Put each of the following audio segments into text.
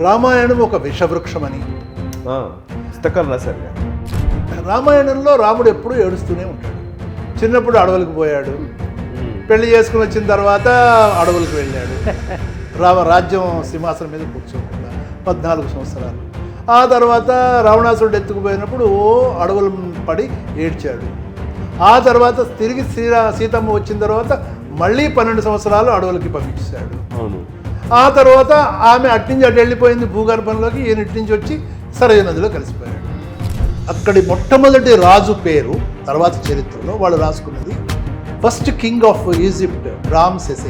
రామాయణం ఒక విషవృక్షమని. రామాయణంలో రాముడు ఎప్పుడూ ఏడుస్తూనే ఉంటాడు. చిన్నప్పుడు అడవులకు పోయాడు, పెళ్లి చేసుకుని వచ్చిన తర్వాత అడవులకు వెళ్ళాడు, రాజ్యం సింహాసనం మీద కూర్చోకుండా 14 సంవత్సరాలు. ఆ తర్వాత రావణాసురుడు ఎత్తుకుపోయినప్పుడు అడవులు పడి ఏడ్చాడు. ఆ తర్వాత తిరిగి సీతమ్మ వచ్చిన తర్వాత మళ్ళీ 12 సంవత్సరాలు అడవులకి పంపించాడు. ఆ తర్వాత ఆమె అట్నుంచి అటు వెళ్ళిపోయింది భూగర్భంలోకి, ఈయన ఇట్నుంచి వచ్చి సరయూ నదిలో కలిసిపోయాడు. అక్కడి మొట్టమొదటి రాజు పేరు తర్వాత చరిత్రలో వాళ్ళు first king of Egypt Ramesses.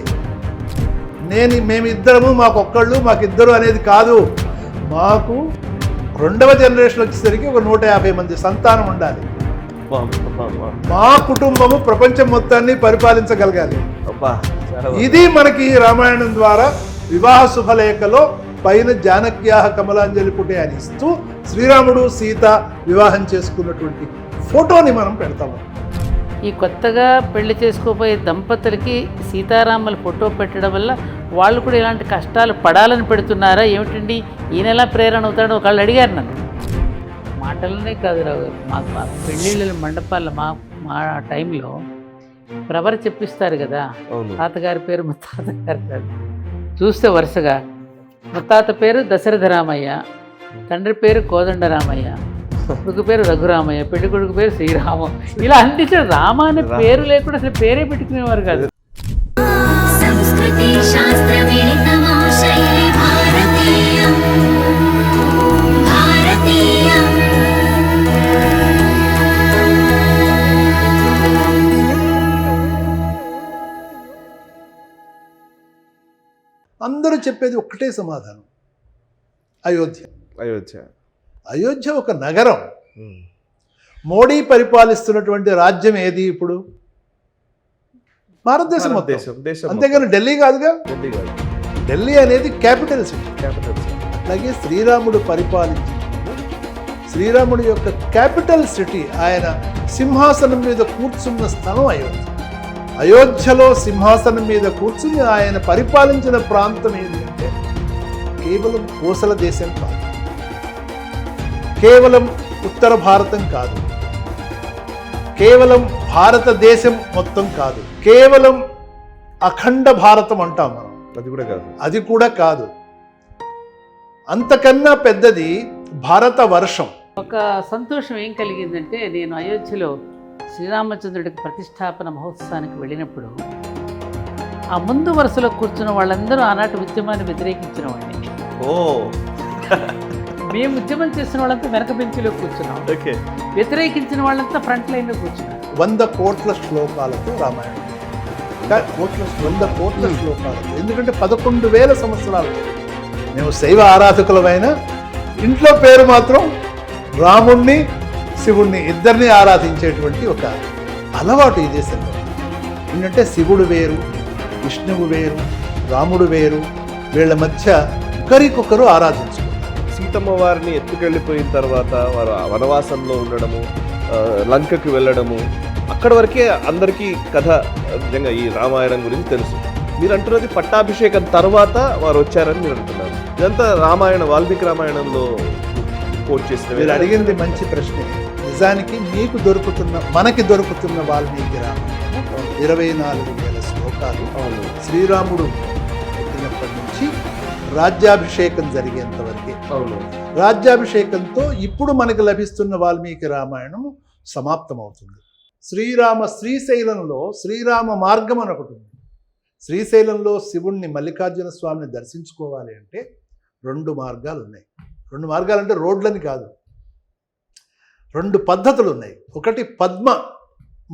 మేమిద్దరము మాకొక్కళ్ళు మాకిద్దరు అనేది కాదు, మాకు 2వ జనరేషన్ వచ్చేసరికి ఒక 150 మంది సంతానం ఉండాలి, మా కుటుంబము ప్రపంచం మొత్తాన్ని పరిపాలించగలగాలి. ఇది మనకి రామాయణం ద్వారా వివాహ శుభలేఖలో పైన జానక్యాహ కమలాంజలి పుటే అని ఇస్తూ శ్రీరాముడు సీత వివాహం చేసుకున్నటువంటి ఫోటోని మనం పెడతాము. ఈ కొత్తగా పెళ్లి చేసుకోబోయే దంపతులకి సీతారాముల ఫోటో పెట్టడం వల్ల వాళ్ళు కూడా ఇలాంటి కష్టాలు పడాలని పెడుతున్నారా ఏమిటండి, ఈయన ఎలా ప్రేరణ అవుతాడో ఒకళ్ళు అడిగారు నన్ను. మాటలనే కాదు రావు గారు, మా పెళ్ళిళ్ళ మండపాల మా టైంలో ప్రవర చెప్పిస్తారు కదా, తాతగారి పేరు ముత్తాతగారి పేరు చూస్తే వరుసగా ముత్తాత పేరు దశరథ రామయ్య, తండ్రి పేరు కోదండ రామయ్య, కొడుకు పేరు రఘురామయ్య, పెళ్లి కొడుకు పేరు శ్రీరామ, ఇలా అందించాడు. రామ అనే పేరు లేకుండా అసలు పేరే పెట్టుకునేవారు కాదు. అందరూ చెప్పేది ఒక్కటే సమాధానం, అయోధ్య ఒక నగరం. మోడీ పరిపాలిస్తున్నటువంటి రాజ్యం ఏది ఇప్పుడు? భారతదేశం మొత్తం, అంతేగాని ఢిల్లీ కాదుగా. ఢిల్లీ అనేది క్యాపిటల్ సిటీ. అలాగే శ్రీరాముడు శ్రీరాముడి యొక్క క్యాపిటల్ సిటీ, ఆయన సింహాసనం మీద కూర్చున్న స్థలం అయోధ్యలో సింహాసనం మీద కూర్చుని ఆయన పరిపాలించిన ప్రాంతం ఏంటంటే కేవలం కోసల దేశం కాదు, కేవలం ఉత్తర భారతం కాదు, కేవలం భారతదేశం మొత్తం కాదు, కేవలం అఖండ భారతం అంటాం మనం, అది కూడా కాదు. అంతకన్నా పెద్దది భారత వర్షం. ఒక సంతోషం ఏం కలిగిందంటే, నేను అయోధ్యలో శ్రీరామచంద్రుడికి ప్రతిష్టాపన మహోత్సవానికి వెళ్ళినప్పుడు ఆ ముందు వరుసలో కూర్చున్న వాళ్ళందరూ ఆనాటి ఉద్యమాన్ని వ్యతిరేకించిన వాళ్ళని. మేము ఉద్యమం చేసిన వాళ్ళంతా వెనక బెంచ్లో కూర్చున్నాం, వ్యతిరేకించిన వాళ్ళంతా ఫ్రంట్ లైన్లో కూర్చున్నారు. 100 కోట్ల శ్లోకాలతో రామాయణం, 100 కోట్ల శ్లోకాలతో. ఎందుకంటే 11,000 సంవత్సరాలు మేము శైవ ఆరాధకులమైన ఇంట్లో పేరు మాత్రం రాముణ్ణి శివుణ్ణి ఇద్దరిని ఆరాధించేటువంటి ఒక అలవాటు ఈ దేశంలో. ఏంటంటే శివుడు వేరు, విష్ణువు వేరు, రాముడు వేరు, వీళ్ళ మధ్య ఒకరికొకరు ఆరాధించుకుంటారు. సీతమ్మ వారిని ఎత్తుకెళ్ళిపోయిన తర్వాత వారు వనవాసంలో ఉండడము, లంకకి వెళ్ళడము, అక్కడి వరకే అందరికీ కథ నిజంగా ఈ రామాయణం గురించి తెలుసు. మీరు అంటున్నది పట్టాభిషేకం తర్వాత వారు వచ్చారని మీరు అంటున్నారు. ఇదంతా వాల్మీకి రామాయణంలో కోట్ చేసిన. మీరు అడిగింది మంచి ప్రశ్న. నిజానికి మనకి దొరుకుతున్న వాల్మీకి రామాయణం 24,000 శ్లోకాలు శ్రీరాముడు పుట్టినప్పటి నుంచి రాజ్యాభిషేకం జరిగేంత వరకే. రాజ్యాభిషేకంతో ఇప్పుడు మనకు లభిస్తున్న వాల్మీకి రామాయణం సమాప్తమవుతుంది. శ్రీశైలంలో శ్రీరామ మార్గం అని ఒకటి ఉంది. శ్రీశైలంలో శివుణ్ణి మల్లికార్జున స్వామిని దర్శించుకోవాలి అంటే 2 మార్గాలు ఉన్నాయి. 2 మార్గాలు అంటే రోడ్లని కాదు, 2 పద్ధతులు ఉన్నాయి. ఒకటి పద్మ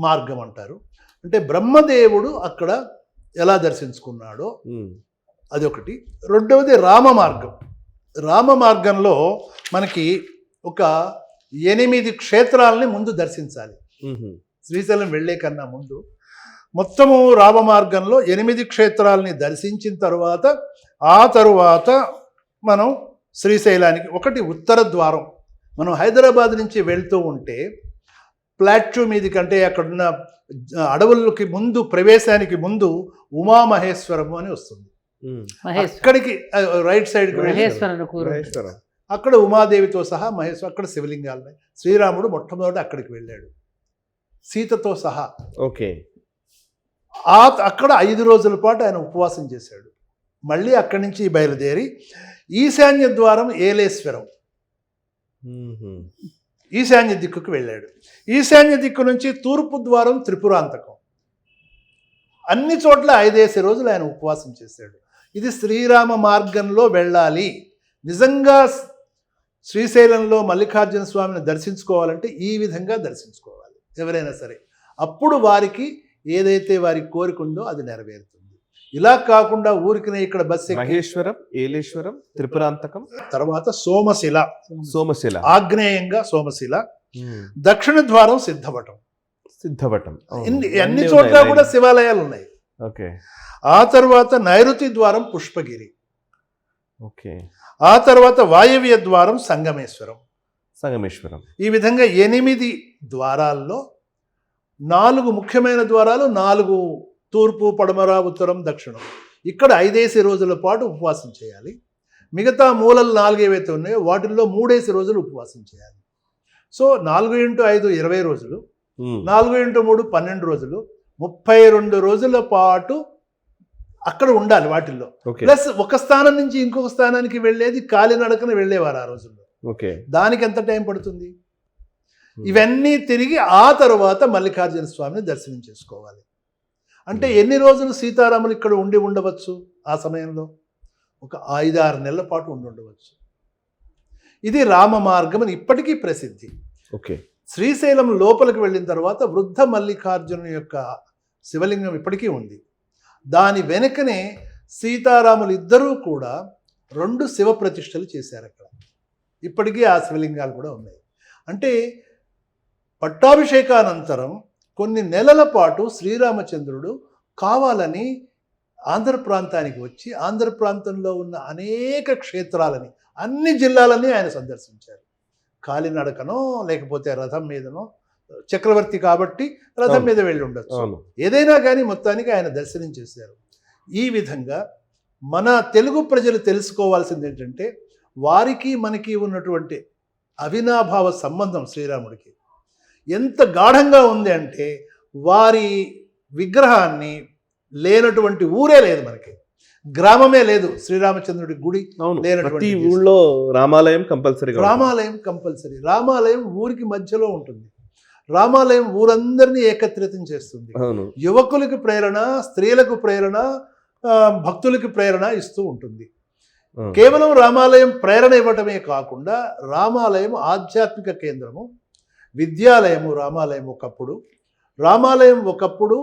మార్గం అంటారు, అంటే బ్రహ్మదేవుడు అక్కడ ఎలా దర్శించుకున్నాడో అదొకటి. రెండవది రామ మార్గం. రామ మార్గంలో మనకి ఒక 8 క్షేత్రాలని ముందు దర్శించాలి. శ్రీశైలం వెళ్ళే కన్నా ముందు మొత్తము రామ మార్గంలో 8 క్షేత్రాలని దర్శించిన తర్వాత ఆ తరువాత మనం శ్రీశైలానికి ఒకటి ఉత్తర ద్వారం. మనం హైదరాబాద్ నుంచి వెళ్తూ ఉంటే ప్లాట్యూ మీది కంటే అక్కడున్న అడవులకి ముందు ప్రవేశానికి ముందు ఉమామహేశ్వరము అని వస్తుంది. మహేష్ అక్కడికి రైట్ సైడ్కి వెళ్ళి మహేశ్వరన్ కూరు మహేశ్వరం. అక్కడ ఉమాదేవితో సహా మహేశ్వర అక్కడ శివలింగాలు ఉన్నాయి. శ్రీరాముడు మొట్టమొదటి అక్కడికి వెళ్ళాడు సీతతో సహా. ఓకే. అక్కడ 5 రోజుల పాటు ఆయన ఉపవాసం చేశాడు. మళ్ళీ అక్కడి నుంచి బయలుదేరి ఈశాన్య ద్వారం ఏలేశ్వరం, ఈశాన్య దిక్కుకు వెళ్ళాడు. ఈశాన్య దిక్కు నుంచి తూర్పు ద్వారం త్రిపురాంతకం. అన్ని చోట్ల 5 రోజులు ఆయన ఉపవాసం చేశాడు. ఇది శ్రీరామ మార్గంలో వెళ్ళాలి. నిజంగా శ్రీశైలంలో మల్లికార్జున స్వామిని దర్శించుకోవాలంటే ఈ విధంగా దర్శించుకోవాలి ఎవరైనా సరే. అప్పుడు వారికి ఏదైతే వారికి కోరిక ఉందో అది నెరవేరుతుంది. ఇలా కాకుండా ఊరికి ఇక్కడ బస్సు మహేశ్వరం, ఏలేశ్వరం, త్రిపురాంతకం, తర్వాత సోమశిల, సోమశిల, ఆగ్నేయంగా సోమశిల, దక్షిణ ద్వారం సిద్ధవటం. సిద్ధవటం అన్ని చోట్ల కూడా శివాలయాలు ఉన్నాయి. ఓకే. ఆ తర్వాత నైరుతి ద్వారం పుష్పగిరి. ఓకే. ఆ తర్వాత వాయవ్య ద్వారం సంగమేశ్వరం. సంగమేశ్వరం. ఈ విధంగా 8 ద్వారాల్లో 4 ముఖ్యమైన ద్వారాలు, 4 తూర్పు, పడమర, ఉత్తరం, దక్షిణం. ఇక్కడ 5 రోజుల పాటు ఉపవాసం చేయాలి. మిగతా మూలలు 4 ఏవైతే ఉన్నాయో వాటిల్లో 3 రోజులు ఉపవాసం చేయాలి. సో 4 × 5 20 రోజులు, 4 × 3 12 రోజులు, 32 రోజుల పాటు అక్కడ ఉండాలి వాటిల్లో. ప్లస్ ఒక స్థానం నుంచి ఇంకొక స్థానానికి వెళ్ళేది కాలినడకన వెళ్ళేవారు ఆ రోజుల్లో. ఓకే. దానికి ఎంత టైం పడుతుంది? ఇవన్నీ తిరిగి ఆ తర్వాత మల్లికార్జున స్వామిని దర్శనం చేసుకోవాలి. అంటే ఎన్ని రోజులు సీతారాములు ఇక్కడ ఉండి ఉండవచ్చు? ఆ సమయంలో ఒక 5-6 నెలల పాటు ఉండి ఉండవచ్చు. ఇది రామ మార్గం అని ఇప్పటికీ ప్రసిద్ధి. ఓకే. శ్రీశైలం లోపలికి వెళ్ళిన తర్వాత వృద్ధ మల్లికార్జును యొక్క శివలింగం ఇప్పటికీ ఉంది. దాని వెనుకనే సీతారాములు ఇద్దరూ కూడా 2 శివ ప్రతిష్టలు చేశారు అక్కడ. ఇప్పటికీ ఆ శివలింగాలు కూడా ఉన్నాయి. అంటే పట్టాభిషేకానంతరం కొన్ని నెలల పాటు శ్రీరామచంద్రుడు కావాలని ఆంధ్ర ప్రాంతానికి వచ్చి ఆంధ్ర ప్రాంతంలో ఉన్న అనేక క్షేత్రాలని, అన్ని జిల్లాలని ఆయన సందర్శించారు. కాలినడకనో లేకపోతే రథం మీదనో, చక్రవర్తి కాబట్టి రథం మీద వెళ్ళి ఉండొచ్చు, ఏదైనా కానీ మొత్తానికి ఆయన దర్శనం చేశారు. ఈ విధంగా మన తెలుగు ప్రజలు తెలుసుకోవాల్సింది ఏంటంటే వారికి మనకి ఉన్నటువంటి అవినాభావ సంబంధం శ్రీరాముడికి ఎంత గాఢంగా ఉంది అంటే వారి విగ్రహాన్ని లేనటువంటి ఊరే లేదు, మనకి గ్రామమే లేదు శ్రీరామచంద్రుడి గుడి లేనటువంటి ఊళ్ళో రామాలయం కంపల్సరీ. రామాలయం కంపల్సరీ. రామాలయం ఊరికి మధ్యలో ఉంటుంది. రామాలయం ఊరందరినీ ఏకత్రితం చేస్తుంది. యువకులకు ప్రేరణ, స్త్రీలకు ప్రేరణ, భక్తులకు ప్రేరణ ఇస్తూ ఉంటుంది. కేవలం రామాలయం ప్రేరణ ఇవ్వటమే కాకుండా రామాలయం ఆధ్యాత్మిక కేంద్రము, విద్యాలయము. రామాలయం ఒకప్పుడు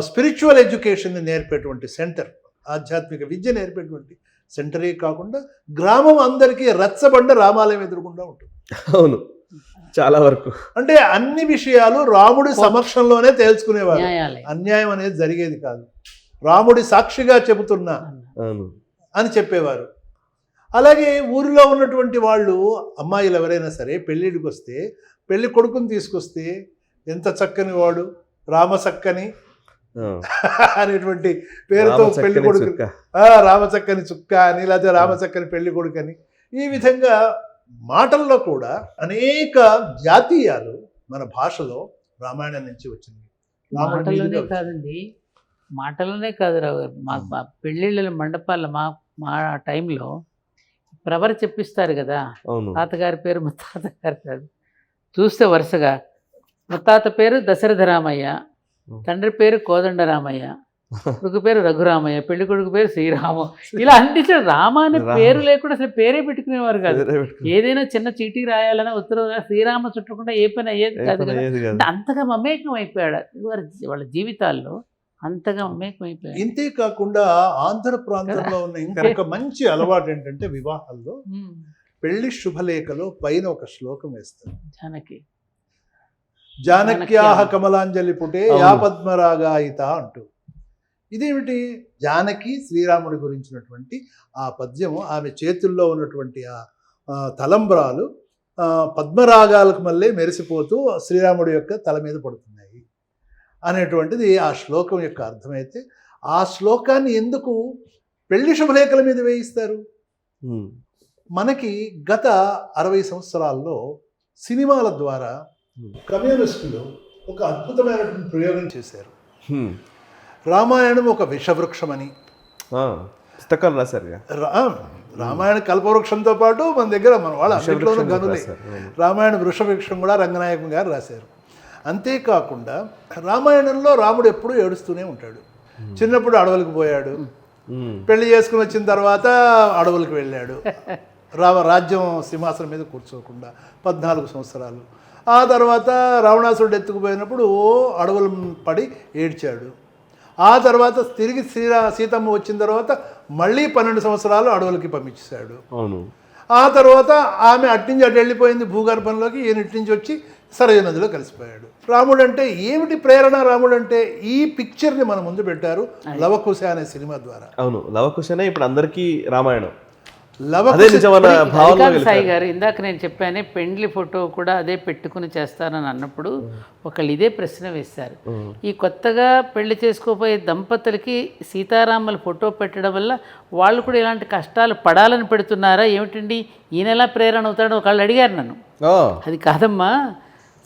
స్పిరిచువల్ ఎడ్యుకేషన్ నేర్పేటువంటి సెంటర్, ఆధ్యాత్మిక విద్య నేర్పేటువంటి సెంటరే కాకుండా గ్రామం అందరికీ రచ్చబండ రామాలయం ఎదురుకుండా ఉంటుంది. అవును, చాలా వరకు అంటే అన్ని విషయాలు రాముడి సమక్షంలోనే తేల్చుకునేవారు. అన్యాయం అనేది జరిగేది కాదు. రాముడి సాక్షిగా చెబుతున్నా అని చెప్పేవారు. అలాగే ఊరిలో ఉన్నటువంటి వాళ్ళు, అమ్మాయిలు ఎవరైనా సరే పెళ్ళిడికి వస్తే పెళ్లి కొడుకుని తీసుకొస్తే ఎంత చక్కని వాడు, రామచక్కని అనేటువంటి పేరుతో పెళ్లి కొడుకు, రామచక్కని చుక్క అని, లేకపోతే రామచక్కని పెళ్లి కొడుకు అని, ఈ విధంగా మాటల్లో కూడా అనేక జాతీయాలు మన భాషలో రామాయణం నుంచి వచ్చింది. మాటలోనే కాదు రావు. మా పెళ్ళిళ్ళ మండపాల మా టైంలో ప్రవర చెప్పిస్తారు కదా. తాతగారి పేరు ముత్తాతగారి పేరు చూస్తే వరుసగా ముత్తాత పేరు దశరథ రామయ్య, తండ్రి పేరు కోదండ రామయ్య, కొడుకు పేరు రఘురామయ్య, పెళ్లి కొడుకు పేరు శ్రీరాము. ఇలా అందించారు. రామ అనే పేరు లేకుండా అసలు పేరే పెట్టుకునేవారు కాదు. ఏదైనా చిన్న చీటీ రాయాలన్నా ఉత్తరం శ్రీరామ చుట్టకుండా ఏ పని అయ్యేది కాదు కదా. అంటే అంతగా మమేకం అయిపోయాడు వాళ్ళ జీవితాల్లో, అంతగా మమేకం అయిపోయాడు. ఇంతే కాకుండా ఆంధ్ర ప్రాంతంలో ఉన్న ఇంకొక మంచి అలవాటు ఏంటంటే వివాహాల్లో పెళ్లి శుభలేఖలో పైన ఒక శ్లోకం వేస్తారు. జానక్యాహ కమలాంజలి పుటే యా పద్మరాగాయిత అంటూ. ఇదేమిటి? జానకి శ్రీరాముడి గురించినటువంటి ఆ పద్యము, ఆమె చేతుల్లో ఉన్నటువంటి ఆ తలంబ్రాలు పద్మరాగాలకు మళ్ళీ మెరిసిపోతూ శ్రీరాముడి యొక్క తల మీద పడుతున్నాయి అనేటువంటిది ఆ శ్లోకం యొక్క అర్థమైతే, ఆ శ్లోకాన్ని ఎందుకు పెళ్లి శుభలేఖల మీద వేయిస్తారు? మనకి గత 60 సంవత్సరాల్లో సినిమాల ద్వారా కమ్యూనిస్టులు ఒక అద్భుతమైనటువంటి ప్రయోగం చేశారు. రామాయణం ఒక విషవృక్షమని పుస్తకాలు రాశారు. రామాయణ కల్పవృక్షంతో పాటు మన దగ్గర మన వాళ్ళ అన్నింటిలోనూ గనులే. రామాయణ వృషవృక్షం కూడా రంగనాయకం గారు రాశారు. అంతేకాకుండా రామాయణంలో రాముడు ఎప్పుడూ ఏడుస్తూనే ఉంటాడు. చిన్నప్పుడు అడవులకు పోయాడు, పెళ్లి చేసుకుని వచ్చిన తర్వాత అడవులకు వెళ్ళాడు, రాజ్యం సింహాసనం మీద కూర్చోకుండా 14 సంవత్సరాలు. ఆ తర్వాత రావణాసురుడు ఎత్తుకుపోయినప్పుడు అడవులు పడి ఏడ్చాడు. ఆ తర్వాత తిరిగి సీతమ్మ వచ్చిన తర్వాత మళ్ళీ 12 సంవత్సరాలు అడవులకి పంపించేశాడు. అవును. ఆ తర్వాత ఆమె అట్నుంచి అటు వెళ్ళిపోయింది భూగర్భంలోకి, ఈయన ఇట్నుంచి వచ్చి సరయూ నదిలో కలిసిపోయాడు. రాముడు అంటే ఏమిటి ప్రేరణ? రాముడు అంటే ఈ పిక్చర్ని మన ముందు పెట్టారు లవకుశ అనే సినిమా ద్వారా. అవును, లవకుశనే ఇప్పుడు అందరికీ రామాయణం. సాయి గారు ఇందాక నేను చెప్పానే పెండ్లి ఫోటో కూడా అదే పెట్టుకుని చేస్తానని అన్నప్పుడు ఒకళ్ళు ఇదే ప్రశ్న వేశారు. ఈ కొత్తగా పెళ్లి చేసుకోపోయే దంపతులకి సీతారాముల ఫోటో పెట్టడం వల్ల వాళ్ళు కూడా ఇలాంటి కష్టాలు పడాలని పెడుతున్నారా ఏమిటండి, ఈయన ఎలా ప్రేరణ అవుతాడో ఒకళ్ళు అడిగారు నన్ను. అది కాదమ్మా,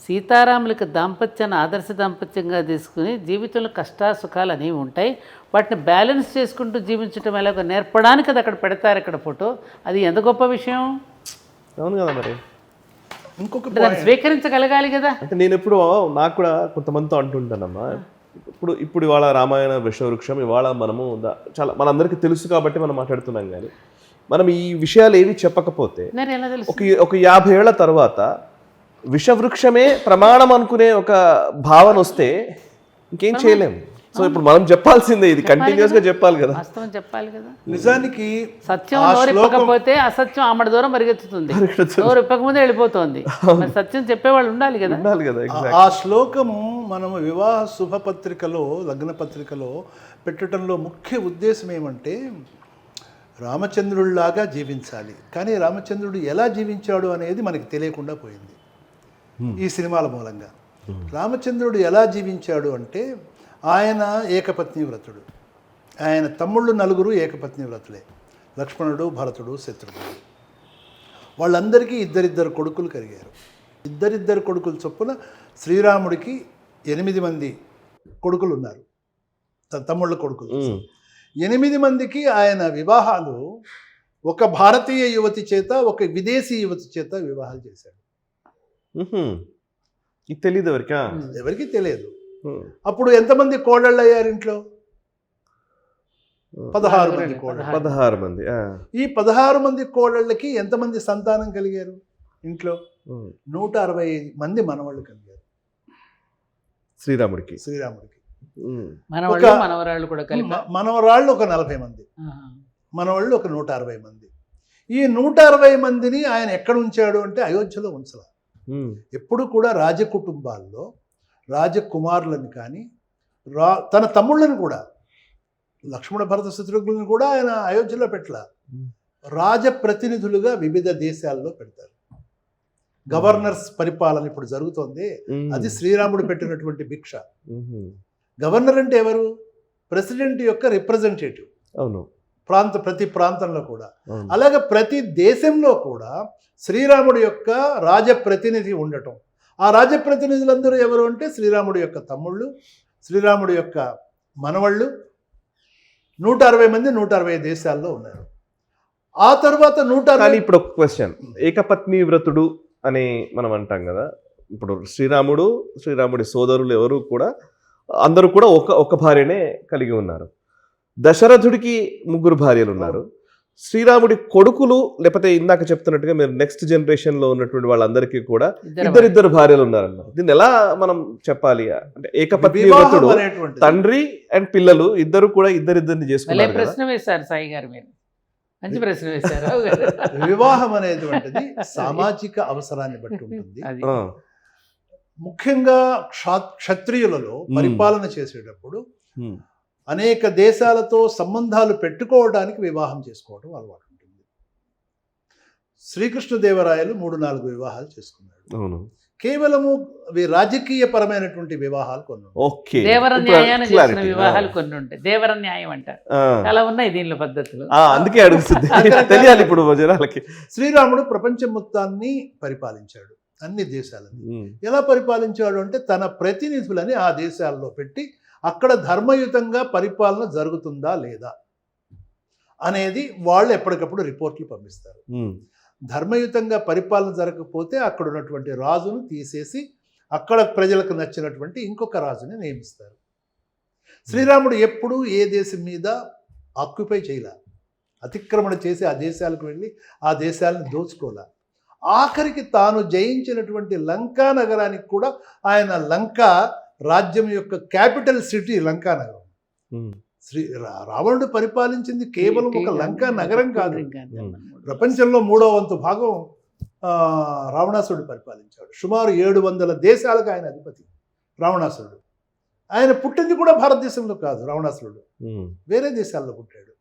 సీతారాములకు దాంపత్యాన్ని ఆదర్శ దాంపత్యంగా తీసుకుని జీవితంలో కష్ట సుఖాలు అనేవి ఉంటాయి, వాటిని బ్యాలెన్స్ చేసుకుంటూ జీవించడం ఎలాగో నేర్పడానికి అది అక్కడ పెడతారు ఇక్కడ ఫోటో. అది ఎంత గొప్ప విషయం. అవును కదా. మరి ఇంకొక దాన్ని స్వీకరించగలగాలి కదా. అంటే నేను ఎప్పుడు నాకు కూడా కొంతమందితో అంటుంటానమ్మా, ఇప్పుడు ఇవాళ రామాయణ విషవృక్షం ఇవాళ మనము చాలా మనందరికీ తెలుసు కాబట్టి మనం మాట్లాడుతున్నాం. కానీ మనం ఈ విషయాలు ఏవి చెప్పకపోతే ఒక 50 ఏళ్ల తర్వాత విషవృక్షమే ప్రమాణం అనుకునే ఒక భావన వస్తే ఇంకేం చేయలేము. సో ఇప్పుడు మనం చెప్పాల్సిందే, ఇది కంటిన్యూస్ గా చెప్పాలి కదా, వాస్తవం చెప్పాలి కదా. నిజానికి సత్యం నోరిప్పకపోతే అసత్యం ఆమడ దూరం పరిగెత్తుతుంది, నోరిప్పకముందే వెళ్ళిపోతుంది. సత్యం చెప్పేవాళ్ళు ఉండాలి కదా. ఆ శ్లోకము మనము వివాహ శుభపత్రికలో లగ్న పత్రికలో పెట్టడంలో ముఖ్య ఉద్దేశం ఏమంటే రామచంద్రుడిలాగా జీవించాలి. కానీ రామచంద్రుడు ఎలా జీవించాడు అనేది మనకి తెలియకుండా పోయింది ఈ సినిమాల మూలంగా. రామచంద్రుడు ఎలా జీవించాడు అంటే ఆయన ఏకపత్ని వ్రతుడు, ఆయన తమ్ముళ్ళు 4 ఏకపత్ని వ్రతులే, లక్ష్మణుడు, భరతుడు, శత్రుఘ్నుడు. వాళ్ళందరికీ ఇద్దరిద్దరు కొడుకులు కలిగారు. ఇద్దరిద్దరు కొడుకులు చొప్పున శ్రీరాముడికి 8 మంది కొడుకులు ఉన్నారు, తమ్ముళ్ళ కొడుకులు. 8 మందికి ఆయన వివాహాలు ఒక భారతీయ యువతి చేత ఒక విదేశీ యువతి చేత వివాహాలు చేశాడు. ఇది తెలియదు ఎవరికి తెలియదు. అప్పుడు ఎంతమంది కోడళ్ళు అయ్యారు ఇంట్లో? 16 మంది కోడళ్ళు. 16 మంది. ఈ 16 మంది కోడళ్ళకి ఎంతమంది సంతానం కలిగారు ఇంట్లో? 160 మంది మనవాళ్ళు కలిగారు శ్రీరాముడికి. మనవరాళ్ళు ఒక 40 మంది, మనవాళ్ళు ఒక 160 మంది. ఈ 160 మందిని ఆయన ఎక్కడ ఉంచాడు అంటే అయోధ్యలో ఉంచలా. ఎప్పుడు కూడా రాజకుటుంబాల్లో రాజకుమారులను కానీ తన తమ్ముళ్ళని కూడా లక్ష్మణ భరత శత్రుఘ్నులను కూడా ఆయన అయోధ్యలో పెట్టలా. రాజప్రతినిధులుగా వివిధ దేశాల్లో పెడతారు. గవర్నర్స్ పరిపాలన ఇప్పుడు జరుగుతోంది, అది శ్రీరాముడు పెట్టినటువంటి భిక్ష. గవర్నర్ అంటే ఎవరు? ప్రెసిడెంట్ యొక్క రిప్రజెంటేటివ్. అవును. ప్రతి ప్రాంతంలో కూడా. అలాగే ప్రతి దేశంలో కూడా శ్రీరాముడి యొక్క రాజప్రతినిధి ఉండటం. ఆ రాజప్రతినిధులందరూ ఎవరు అంటే శ్రీరాముడి యొక్క తమ్ముళ్ళు, శ్రీరాముడి యొక్క మనవళ్ళు. 160 మంది 160 దేశాల్లో ఉన్నారు. ఆ తర్వాత 160. ఇప్పుడు ఒక క్వశ్చన్, ఏకపత్ని వ్రతుడు అని మనం అంటాం కదా. ఇప్పుడు శ్రీరాముడి సోదరులు ఎవరు కూడా అందరూ కూడా ఒక భార్యనే కలిగి ఉన్నారు. దశరథుడికి 3 భార్యలు ఉన్నారు. శ్రీరాముడి కొడుకులు లేకపోతే ఇందాక చెప్తున్నట్టుగా మీరు నెక్స్ట్ జనరేషన్ లో ఉన్నటువంటి వాళ్ళందరికీ కూడా ఇద్దరిద్దరు భార్యలు ఉన్నారన్నారు. దీన్ని ఎలా మనం చెప్పాలి అంటే? ఏకపత్ని వ్రతుడు, తండ్రి అండ్ పిల్లలు ఇద్దరు కూడా ఇద్దరిద్దరిని చేసుకున్నారు. ప్రశ్న వేశారు సాయి గారు, మీరు మంచి ప్రశ్న వేశారు. వివాహం అనేటువంటిది సామాజిక అవసరాన్ని బట్టి ఉంటుంది. ముఖ్యంగా క్షత్రియులలో పరిపాలన చేసేటప్పుడు అనేక దేశాలతో సంబంధాలు పెట్టుకోవడానికి వివాహం చేసుకోవడం అలవాటు ఉంటుంది. శ్రీకృష్ణదేవరాయలు 3-4 వివాహాలు చేసుకున్నాడు. కేవలము రాజకీయపరమైనటువంటి వివాహాలు కొన్ని ఉన్నాయి. ఓకే, దేవర ఇప్పుడు న్యాయాన్ని చేసిన clarity. వివాహాలు కొన్ని ఉంటాయి. దేవర న్యాయం అంటారు. చాలా ఉన్నాయి దీనిలో పద్ధతులు. అందుకే అడుగుతుంది, తెలియాలి ఇప్పుడు జనాలకి. శ్రీరాముడు ప్రపంచం మొత్తాన్ని పరిపాలించాడు, అన్ని దేశాలని. ఎలా పరిపాలించాడు అంటే తన ప్రతినిధులని ఆ దేశాల్లో పెట్టి అక్కడ ధర్మయుతంగా పరిపాలన జరుగుతుందా లేదా అనేది వాళ్ళు ఎప్పటికప్పుడు రిపోర్ట్లు పంపిస్తారు. ధర్మయుతంగా పరిపాలన జరగకపోతే అక్కడ ఉన్నటువంటి రాజును తీసేసి అక్కడ ప్రజలకు నచ్చినటువంటి ఇంకొక రాజుని నియమిస్తారు. శ్రీరాముడు ఎప్పుడూ ఏ దేశం మీద ఆక్యుపై చేయలే, అతిక్రమణ చేసి ఆ దేశాలకు వెళ్ళి ఆ దేశాలను దోచుకోలే. ఆఖరికి తాను జయించినటువంటి లంకా నగరానికి కూడా ఆయన లంకా రాజ్యం యొక్క క్యాపిటల్ సిటీ లంకా నగరం. రావణుడు పరిపాలించింది కేవలం ఒక లంకా నగరం కాదు, ప్రపంచంలో 3వ వంతు భాగం రావణాసురుడు పరిపాలించాడు. సుమారు 700 దేశాలకు ఆయన అధిపతి రావణాసురుడు. ఆయన పుట్టింది కూడా భారతదేశంలో కాదు, రావణాసురుడు వేరే దేశాల్లో పుట్టాడు.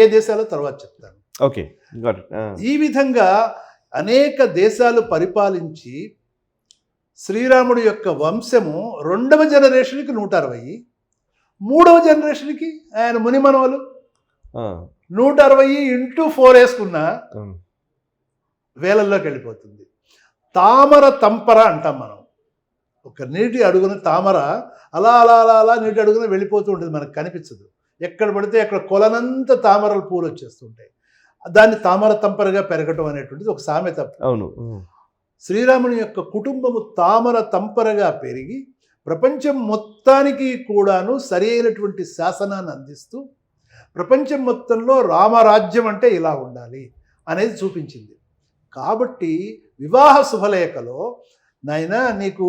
ఏ దేశాలో తర్వాత చెప్తాను. ఓకే, ఈ విధంగా అనేక దేశాలు పరిపాలించి శ్రీరాముడి యొక్క వంశము 2వ జనరేషన్కి 160, 3వ జనరేషన్కి ఆయన మునిమనవలు 160 × 4 వేసుకున్న వేలల్లోకి వెళ్ళిపోతుంది. తామర తంపర అంటాం మనం. ఒక నీటి అడుగున తామర అలా అలా అలా అలా నీటి అడుగున వెళ్ళిపోతూ ఉంటుంది, మనకు కనిపించదు. ఎక్కడ పడితే అక్కడ కొలనంత తామరలు పూలు వచ్చేస్తుంటాయి. దాన్ని తామర తంపరగా పెరగటం అనేటువంటిది ఒక సామెత. అవును. శ్రీరాముని యొక్క కుటుంబము తామర తంపరగా పెరిగి ప్రపంచం మొత్తానికి కూడాను సరి అయినటువంటి శాసనాన్ని అందిస్తూ ప్రపంచం మొత్తంలో రామరాజ్యం అంటే ఇలా ఉండాలి అనేది చూపించింది. కాబట్టి వివాహ శుభలేఖలో నాయనా నీకు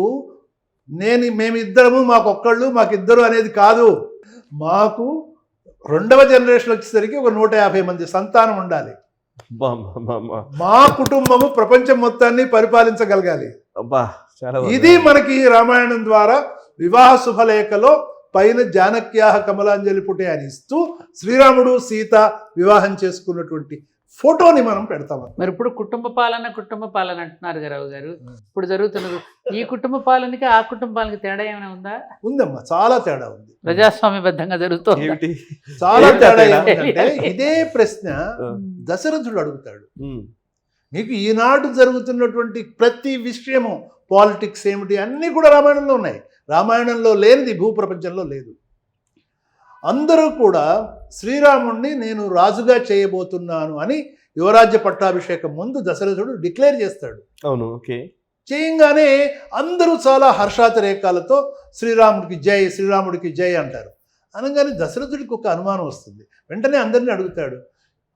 మేమిద్దరము మాకొక్కళ్ళు మాకిద్దరు అనేది కాదు, మాకు 2వ జనరేషన్ వచ్చేసరికి ఒక 150 మంది సంతానం ఉండాలి, మా కుటుంబము ప్రపంచం మొత్తాన్ని పరిపాలించగలగాలి. ఇది మనకి రామాయణం ద్వారా వివాహ శుభలేఖలో పైన జానక్యాహ కమలాంజలి పుటే అని ఇస్తూ శ్రీరాముడు సీత వివాహం చేసుకున్నటువంటి ఫోటోని మనం పెడతాం. మరి ఇప్పుడు కుటుంబ పాలన అంటున్నారు రావు గారు. ఇప్పుడు జరుగుతున్నది ఈ కుటుంబ పాలనకి ఆ కుటుంబ పాలనకి తేడా ఏమైనా ఉందా? ఉందమ్మా, చాలా తేడా ఉంది. ప్రజాస్వామ్యబద్ధంగా జరుగుతుంది. చాలా తేడా ఏమిటంటే ఇదే ప్రశ్న దశరథుడు అడుగుతాడు. మీకు ఈనాడు జరుగుతున్నటువంటి ప్రతి విషయము పాలిటిక్స్ ఏమిటి అన్నీ కూడా రామాయణంలో ఉన్నాయి. రామాయణంలో లేనిది భూప్రపంచంలో లేదు. అందరూ కూడా శ్రీరాముణ్ణి నేను రాజుగా చేయబోతున్నాను అని యువరాజ్య పట్టాభిషేకం ముందు దశరథుడు డిక్లేర్ చేస్తాడు. అవును, ఓకే. చేయంగానే అందరూ చాలా హర్షాతిరేకాలతో శ్రీరాముడికి జై, శ్రీరాముడికి జై అంటారు. అనగానే దశరథుడికి ఒక అనుమానం వస్తుంది. వెంటనే అందరినీ అడుగుతాడు,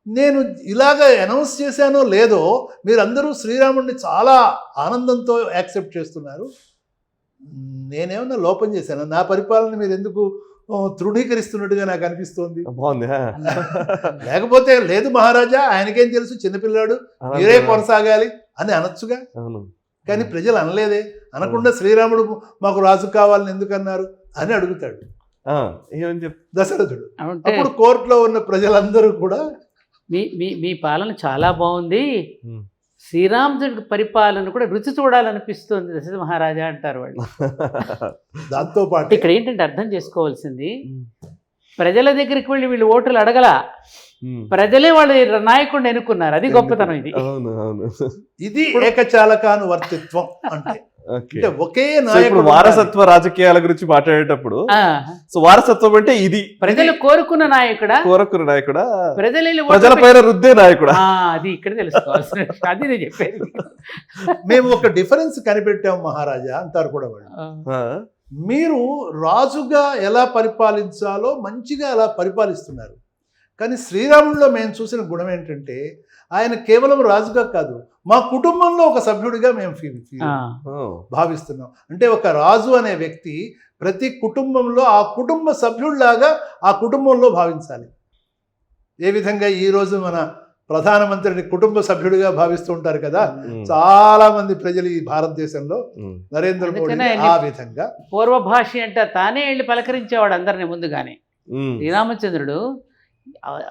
నేను ఇలాగ అనౌన్స్ చేశానో లేదో మీరందరూ శ్రీరాముడిని చాలా ఆనందంతో యాక్సెప్ట్ చేస్తున్నారు, నేనేమన్నా లోపం చేశాను? నా పరిపాలన మీరు ఎందుకు తృణీకరిస్తున్నట్టుగా నాకు అనిపిస్తోంది. లేకపోతే లేదు మహారాజా, ఆయనకేం తెలుసు, చిన్నపిల్లాడు, మీరే కొనసాగాలి అని అనొచ్చుగా. కానీ ప్రజలు అనలేదే. అనకుండా శ్రీరాముడు మాకు రాజు కావాలని ఎందుకన్నారు అని అడుగుతాడు దశరథుడు. అప్పుడు కోర్టులో ఉన్న ప్రజలందరూ కూడా మీ పాలన చాలా బాగుంది, శ్రీరాముడి పరిపాలన కూడా రుచి చూడాలనిపిస్తుంది దశరథ మహారాజా అంటారు వాళ్ళు. దాంతో పాటు ఇక్కడ ఏంటంటే అర్థం చేసుకోవాల్సింది, ప్రజల దగ్గరికి వెళ్ళి వీళ్ళు ఓటులు అడగల, ప్రజలే వాళ్ళ నాయకుడిని ఎన్నుకున్నారు. అది గొప్పతనం. ఇది ఏకచాలకానువర్తిత్వం అంటే ఒకే నాయకుడు. వారసత్వ రాజకీయాల గురించి మాట్లాడేటప్పుడు వారసత్వం అంటే ఇది ప్రజలు కోరుకున్న నాయకుడా, ప్రజల పైన రుద్దే నాయకుడా, అది ఇక్కడ తెలుసుకోవాల్సిన. అది నేను చెప్పేది. మేము ఒక డిఫరెన్స్ కనిపెట్టాం మహారాజా అంటారు కూడా వాళ్ళు. మీరు రాజుగా ఎలా పరిపాలించాలో మంచిగా అలా పరిపాలిస్తున్నారు. కానీ శ్రీరాముడిలో మేము చూసిన గుణం ఏంటంటే ఆయన కేవలం రాజుగా కాదు, మా కుటుంబంలో ఒక సభ్యుడిగా మేము భావిస్తున్నాం. అంటే ఒక రాజు అనే వ్యక్తి ప్రతి కుటుంబంలో ఆ కుటుంబ సభ్యుడిలాగా ఆ కుటుంబంలో భావించాలి. ఏ విధంగా ఈరోజు మన ప్రధానమంత్రిని కుటుంబ సభ్యుడిగా భావిస్తూ ఉంటారు కదా చాలా మంది ప్రజలు ఈ భారతదేశంలో, నరేంద్ర మోడీ ఆ విధంగా. పూర్వభాషి అంటే తానే వెళ్ళి పలకరించేవాడు అందరిని ముందుగానే. శ్రీరామచంద్రుడు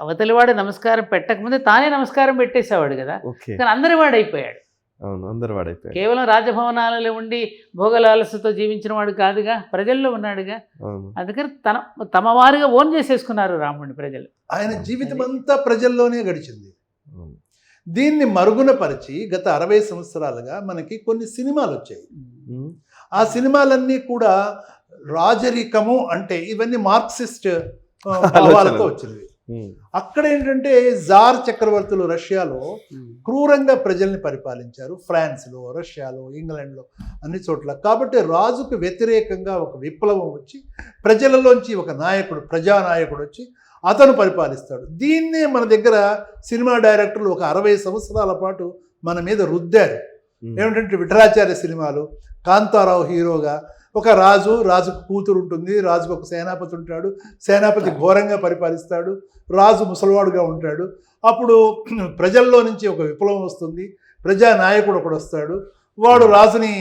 అవతలివాడు నమస్కారం పెట్టకముందే తానే నమస్కారం పెట్టేసేవాడు కదా. కానీ అందరి వాడు అయిపోయాడు. అవును, అందరు వాడైపోయాడు. కేవలం రాజభవనాలలో ఉండి భోగలాలసతో జీవించిన వాడు కాదుగా, ప్రజల్లో ఉన్నాడుగా. అవును. అందుకని తమ వారిగా ఓన్ చేసేసుకున్నారు రాముడిని ప్రజలు. ఆయన జీవితం అంతా ప్రజల్లోనే గడిచింది. అవును. దీన్ని మరుగున పరిచి గత 60 సంవత్సరాలుగా మనకి కొన్ని సినిమాలు వచ్చాయి. ఉమ్. ఆ సినిమాలన్నీ కూడా రాజరికము అంటే ఇవన్నీ మార్క్సిస్ట్ భావాలతో వచ్చినవి. ఉమ్. అక్కడ ఏంటంటే జార్ చక్రవర్తులు రష్యాలో క్రూరంగా ప్రజల్ని పరిపాలించారు. ఫ్రాన్స్లో, రష్యాలో, ఇంగ్లాండ్లో అన్ని చోట్ల. కాబట్టి రాజుకు వ్యతిరేకంగా ఒక విప్లవం వచ్చి ప్రజలలోంచి ఒక నాయకుడు, ప్రజానాయకుడు వచ్చి అతను పరిపాలిస్తాడు. దీన్నే మన దగ్గర సినిమా డైరెక్టర్లు ఒక 60 సంవత్సరాల పాటు మన మీద రుద్దారు. ఏమిటంటే విఠలాచార్య సినిమాలు, కాంతారావు హీరోగా ఒక రాజుకు కూతురు ఉంటుంది, రాజుకు ఒక సేనాపతి ఉంటాడు, సేనాపతి ఘోరంగా పరిపాలిస్తాడు, రాజు ముసలివాడుగా ఉంటాడు. అప్పుడు ప్రజల్లో నుంచి ఒక విప్లవం వస్తుంది, ప్రజానాయకుడు ఒకడు వస్తాడు, వాడు రాజుని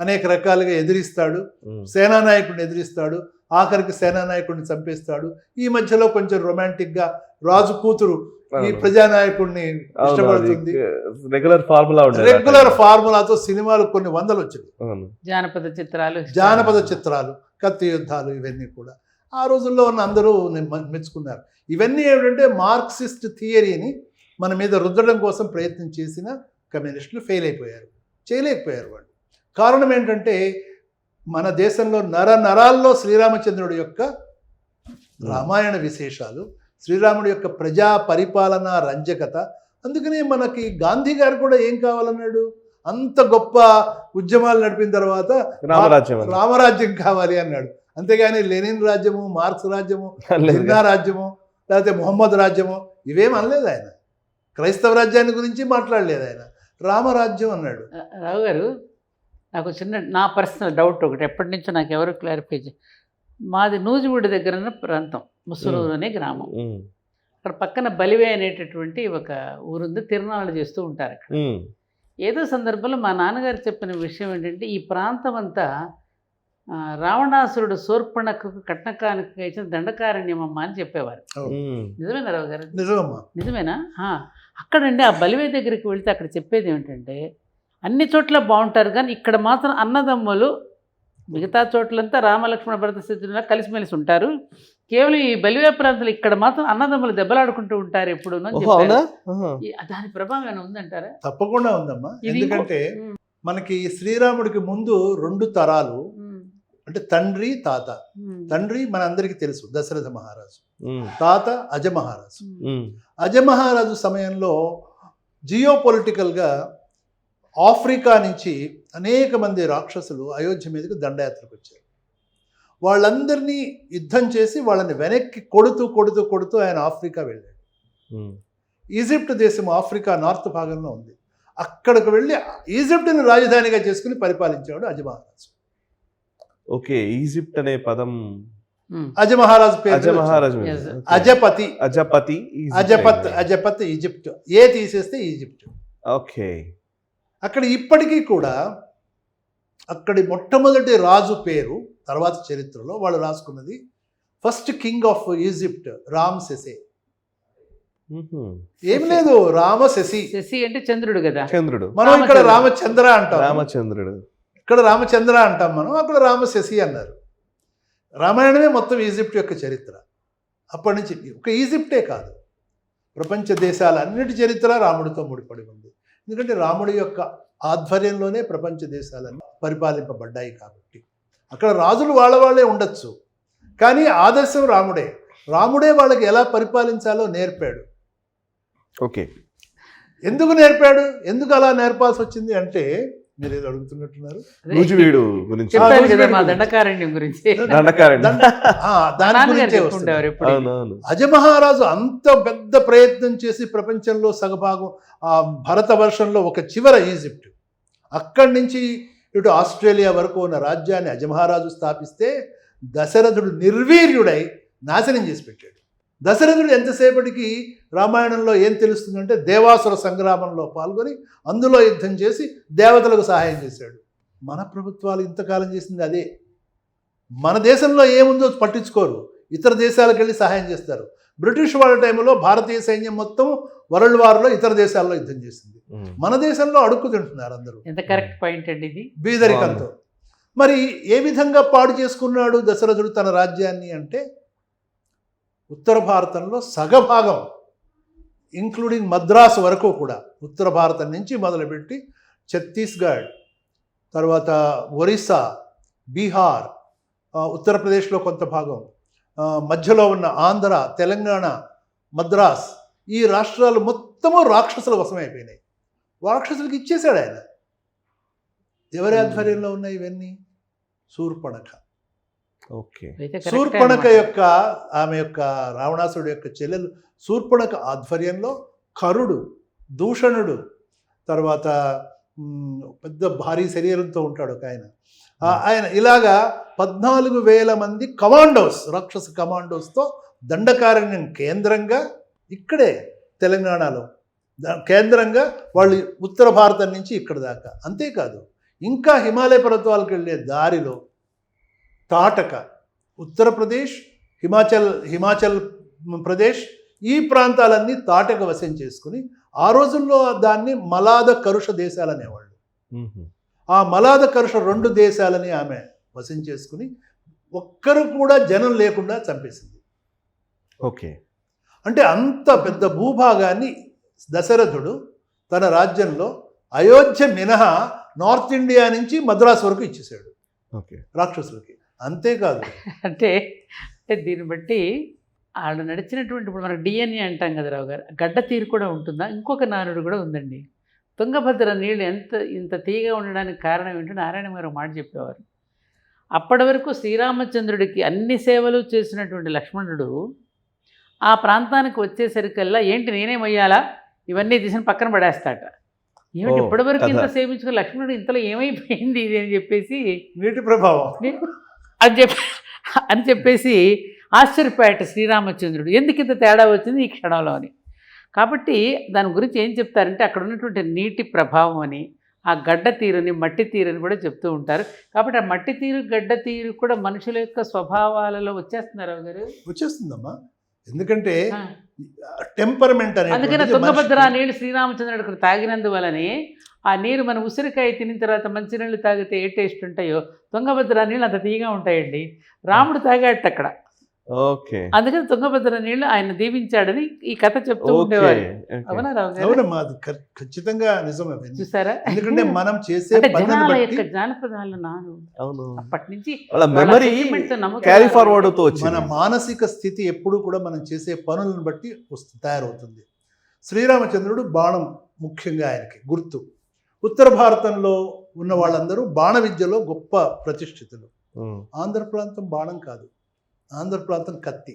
అనేక రకాలుగా ఎదిరిస్తాడు, సేనానాయకుడిని ఎదిరిస్తాడు, ఆఖరికి సేనానాయకుడిని చంపేస్తాడు. ఈ మధ్యలో కొంచెం రొమాంటిక్గా రాజు కూతురు ఈ ప్రజానాయకుడిని ఇష్టపడుతుంది. రెగ్యులర్ ఫార్ములాతో సినిమాలు కొన్ని వందలు వచ్చినాయి. జానపద చిత్రాలు, కత్తి యుద్ధాలు, ఇవన్నీ కూడా ఆ రోజుల్లో ఉన్న అందరూ మెచ్చుకున్నారు. ఇవన్నీ ఏమిటంటే మార్క్సిస్ట్ థియరీని మన మీద రుద్దడం కోసం ప్రయత్నం చేసిన కమ్యూనిస్టులు ఫెయిల్ అయిపోయారు, చేయలేకపోయారు వాళ్ళు. కారణం ఏంటంటే మన దేశంలో నరాల్లో శ్రీరామచంద్రుడి యొక్క రామాయణ విశేషాలు, శ్రీరాముడి యొక్క ప్రజా పరిపాలన రంజకత. అందుకనే మనకి గాంధీ గారు కూడా ఏం కావాలన్నాడు, అంత గొప్ప ఉద్యమాలు నడిపిన తర్వాత రామరాజ్యం కావాలి అన్నాడు. అంతేగాని లెనిన్ రాజ్యము, మార్క్స్ రాజ్యము, జిన్నా రాజ్యము, లేకపోతే మొహమ్మద్ రాజ్యము ఇవేం అనలేదు ఆయన. క్రైస్తవ రాజ్యాన్ని గురించి మాట్లాడలేదు ఆయన, రామరాజ్యం అన్నాడు. రావు గారు, నాకు నా పర్సనల్ డౌట్ ఒకటి, ఎప్పటి నుంచో నాకు ఎవరు క్లారిఫై మాది నూజివీడు దగ్గర ఉన్న ప్రాంతం, ముసలూరు అనే గ్రామం. అక్కడ పక్కన బలివే అనేటటువంటి ఒక ఊరుంది, తిరునాళ్ళు చేస్తూ ఉంటారు అక్కడ. ఏదో సందర్భంలో మా నాన్నగారు చెప్పిన విషయం ఏంటంటే, ఈ ప్రాంతం అంతా రావణాసురుడు శూర్పణఖకు కట్నకానికి ఇచ్చిన దండకారణ్యమమ్మ అని చెప్పేవారు. నిజమేనా రావు గారు? నిజమేనా? అక్కడండి ఆ బలివే దగ్గరికి వెళ్తే అక్కడ చెప్పేది ఏమిటంటే, అన్ని చోట్ల బాగుంటారు కానీ ఇక్కడ మాత్రం అన్నదమ్ములు, మిగతా చోట్లంతా రామలక్ష్మణ భరత శత్రువులా కలిసిమెలిసి ఉంటారు, కేవలం ఈ బలివే ప్రాంతంలో ఇక్కడ మాత్రం అన్నదమ్ములు దెబ్బలాడుకుంటూ ఉంటారు ఎప్పుడు. దాని ప్రభావం ఏమైనా ఉందంటారా? తప్పకుండా ఉందమ్మా. ఎందుకంటే మనకి శ్రీరాముడికి ముందు 2 తరాలు, అంటే తండ్రి తాత. తండ్రి మన అందరికీ తెలుసు, దశరథ మహారాజు. తాత అజమహారాజు. అజమహారాజు సమయంలో జియోపొలిటికల్గా ఆఫ్రికా నుంచి అనేక మంది రాక్షసులు అయోధ్య మీదకి దండయాత్రకు వచ్చారు. వాళ్ళందరినీ యుద్ధం చేసి వాళ్ళని వెనక్కి కొడుతూ ఆయన ఆఫ్రికా వెళ్ళాడు. ఈజిప్ట్ దేశం ఆఫ్రికా నార్త్ భాగంలో ఉంది. అక్కడికి వెళ్ళి ఈజిప్ట్ని రాజధానిగా చేసుకుని పరిపాలించాడు అజమహారాజు. ఓకే, ఈజిప్ట్ అనే పదం అజమహారాజు పేరు. అజపత్ ఈజిప్ట్, ఏ తీసేస్తే ఈజిప్ట్. ఓకే. అక్కడ ఇప్పటికీ కూడా అక్కడి మొట్టమొదటి రాజు పేరు తర్వాత చరిత్రలో వాళ్ళు రాసుకున్నది ఫస్ట్ కింగ్ ఆఫ్ ఈజిప్ట్ రామ్సెసే. ఏం లేదు, రామశశి. శశి అంటే చంద్రుడు కదా, చంద్రుడు. మనం ఇక్కడ రామచంద్ర అంటాం, రామచంద్రుడు ఇక్కడ రామచంద్ర అంటాం మనం, అక్కడ రామశశి అన్నారు. రామాయణమే మొత్తం ఈజిప్ట్ యొక్క చరిత్ర. అప్పటి నుంచి ఒక ఈజిప్టే కాదు, ప్రపంచ దేశాలన్నిటి చరిత్ర రాముడితో ముడిపడి ఉంది. ఎందుకంటే రాముడి యొక్క ఆధ్వర్యంలోనే ప్రపంచ దేశాలన్నీ పరిపాలింపబడ్డాయి. కాబట్టి అక్కడ రాజులు వాళ్ళే ఉండొచ్చు, కానీ ఆదర్శం రాముడే వాళ్ళకి ఎలా పరిపాలించాలో నేర్పాడు. ఓకే. ఎందుకు నేర్పాడు, ఎందుకు అలా నేర్పాల్సి వచ్చింది అంటే, మీరు ఏదో అడుగుతున్నట్టున్నారు. నూజివీడు గురించి, దండకారణ్యం గురించి. దాని గురించే వస్తుంది. అజమహారాజు అంత పెద్ద ప్రయత్నం చేసి ప్రపంచంలో సగభాగం భరతవర్షంలో ఒక చివర ఈజిప్ట్, అక్కడి నుంచి ఇటు ఆస్ట్రేలియా వరకు ఉన్న రాజ్యాన్ని అజమహారాజు స్థాపిస్తే దశరథుడు నిర్వీర్యుడై నాశనం చేసి పెట్టాడు. దశరథుడు ఎంతసేపటికి రామాయణంలో ఏం తెలుస్తుందంటే, దేవాసుర సంగ్రామంలో పాల్గొని అందులో యుద్ధం చేసి దేవతలకు సహాయం చేశాడు. మన ప్రభుత్వాలు ఇంతకాలం చేసింది అదే. మన దేశంలో ఏముందో పట్టించుకోరు, ఇతర దేశాలకు వెళ్ళి సహాయం చేస్తారు. బ్రిటిష్ వాళ్ళ టైంలో భారతీయ సైన్యం మొత్తం వరల్డ్ వార్లో ఇతర దేశాల్లో యుద్ధం చేసింది. మన దేశంలో అడుక్కు తింటున్నారు అందరూ. ఎంత కరెక్ట్ పాయింట్ అండి ఇది. బీదరికంతో. మరి ఏ విధంగా పాడు చేసుకున్నాడు దశరథుడు తన రాజ్యాన్ని అంటే, ఉత్తర భారతంలో సగభాగం ఇంక్లూడింగ్ మద్రాసు వరకు కూడా, ఉత్తర భారతం నుంచి మొదలుపెట్టి ఛత్తీస్గఢ్, తర్వాత ఒరిస్సా, బీహార్, ఉత్తరప్రదేశ్లో కొంత భాగం, మధ్యలో ఉన్న ఆంధ్ర, తెలంగాణ, మద్రాస్, ఈ రాష్ట్రాలు మొత్తము రాక్షసుల వశమైపోయినాయి. రాక్షసులకు ఇచ్చేశాడు ఆయన. ఎవరి ఆధ్వర్యంలో ఉన్నాయి ఇవన్నీ? శూర్పణఖ. ఓకే. శూర్పణఖ యొక్క, ఆమె యొక్క రావణాసుడు యొక్క చెల్లెలు శూర్పణఖ ఆధ్వర్యంలో కరుడు, దూషణుడు, తర్వాత పెద్ద భారీ శరీరంతో ఉంటాడు ఒక ఆయన, ఆయన ఇలాగా 14,000 మంది కమాండోస్, రాక్షస కమాండోస్తో దండకారణ్యం కేంద్రంగా, ఇక్కడే తెలంగాణలో కేంద్రంగా వాళ్ళు ఉత్తర భారతం నుంచి ఇక్కడ దాకా. అంతేకాదు, ఇంకా హిమాలయ పర్వతాలకు వెళ్ళే దారిలో తాటక, ఉత్తరప్రదేశ్, హిమాచల్ ప్రదేశ్, ఈ ప్రాంతాలన్నీ తాటక వశం చేసుకుని, ఆ రోజుల్లో దాన్ని మలాద కరుష దేశాలు అనేవాళ్ళు. ఆ మలాద కరుష 2 దేశాలని ఆమె వశం చేసుకుని ఒక్కరు కూడా జనం లేకుండా చంపేసింది. ఓకే. అంటే అంత పెద్ద భూభాగాన్ని దశరథుడు తన రాజ్యంలో అయోధ్య మినహా నార్త్ ఇండియా నుంచి మద్రాసు వరకు ఇచ్చేసాడు రాక్షసులకి. అంతేకాదు, అంటే దీన్ని బట్టి వాళ్ళు నడిచినటువంటి, ఇప్పుడు మనకు డిఎన్ఏ అంటాం కదా రావు గారు, గడ్డ తీరు కూడా ఉంటుందా? ఇంకొక నానుడు కూడా ఉందండి. తుంగభద్ర నీళ్ళు ఇంత తీగా ఉండడానికి కారణం ఏంటో నారాయణ గారు మాట చెప్పేవారు. అప్పటి వరకు శ్రీరామచంద్రుడికి అన్ని సేవలు చేసినటువంటి లక్ష్మణుడు ఆ ప్రాంతానికి వచ్చేసరికల్లా, ఏంటి నేనేమయ్యాలా, ఇవన్నీ తీసిన పక్కన పడేస్తాట. ఏమిటి ఇప్పటివరకు ఇంత సేవించుకుని లక్ష్మణుడు ఇంతలో ఏమైపోయింది ఇది అని చెప్పేసి, నీటి ప్రభావం అని చెప్పేసి ఆశ్చర్యపోయాట శ్రీరామచంద్రుడు, ఎందుకు ఇంత తేడా వచ్చింది ఈ క్షణంలో అని. కాబట్టి దాని గురించి ఏం చెప్తారంటే, అక్కడ ఉన్నటువంటి నీటి ప్రభావం అని, ఆ గడ్డ తీరుని, మట్టి తీరుని కూడా చెప్తూ ఉంటారు. కాబట్టి ఆ మట్టి తీరు, గడ్డ తీరు కూడా మనుషుల యొక్క స్వభావాలలో వచ్చేస్తున్నారు గారు. వచ్చేస్తుందమ్మా, ఎందుకంటే టెంపర్మెంట్ అనేది. అందుకనే తుంగభద్ర నీళ్ళు శ్రీరామచంద్రుడికి తాగినందువలని, ఆ నీరు మన ఉసిరికాయ తినిన తర్వాత మంచినీళ్ళు తాగితే ఏ టేస్ట్ ఉంటాయో, తుంగభద్ర నీళ్ళు అంత తీగా ఉంటాయండి. రాముడు తాగాట అక్కడ. ఓకే. అందుకని తుంగభద్ర నీళ్ళు ఆయన దీవించాడని ఈ కథ చెప్తూ ఉండేవారు. అవునా రావు గారు? అవునమ్మా, అది ఖచ్చితంగా నిజమే. చూసారా? ఎందుకంటే మనం చేసే జనాల యొక్క జానపదాలు నాను అప్పటి నుంచి మన మానసిక స్థితి ఎప్పుడు కూడా మనం చేసే పనులను బట్టి తయారవుతుంది. శ్రీరామచంద్రుడు బాణం ముఖ్యంగా ఆయనకి గుర్తు. ఉత్తర భారతంలో ఉన్న వాళ్ళందరూ బాణ విద్యలో గొప్ప ప్రతిష్ఠితులు. ఆంధ్ర ప్రాంతం బాణం కాదు, ఆంధ్ర ప్రాంతం కత్తి,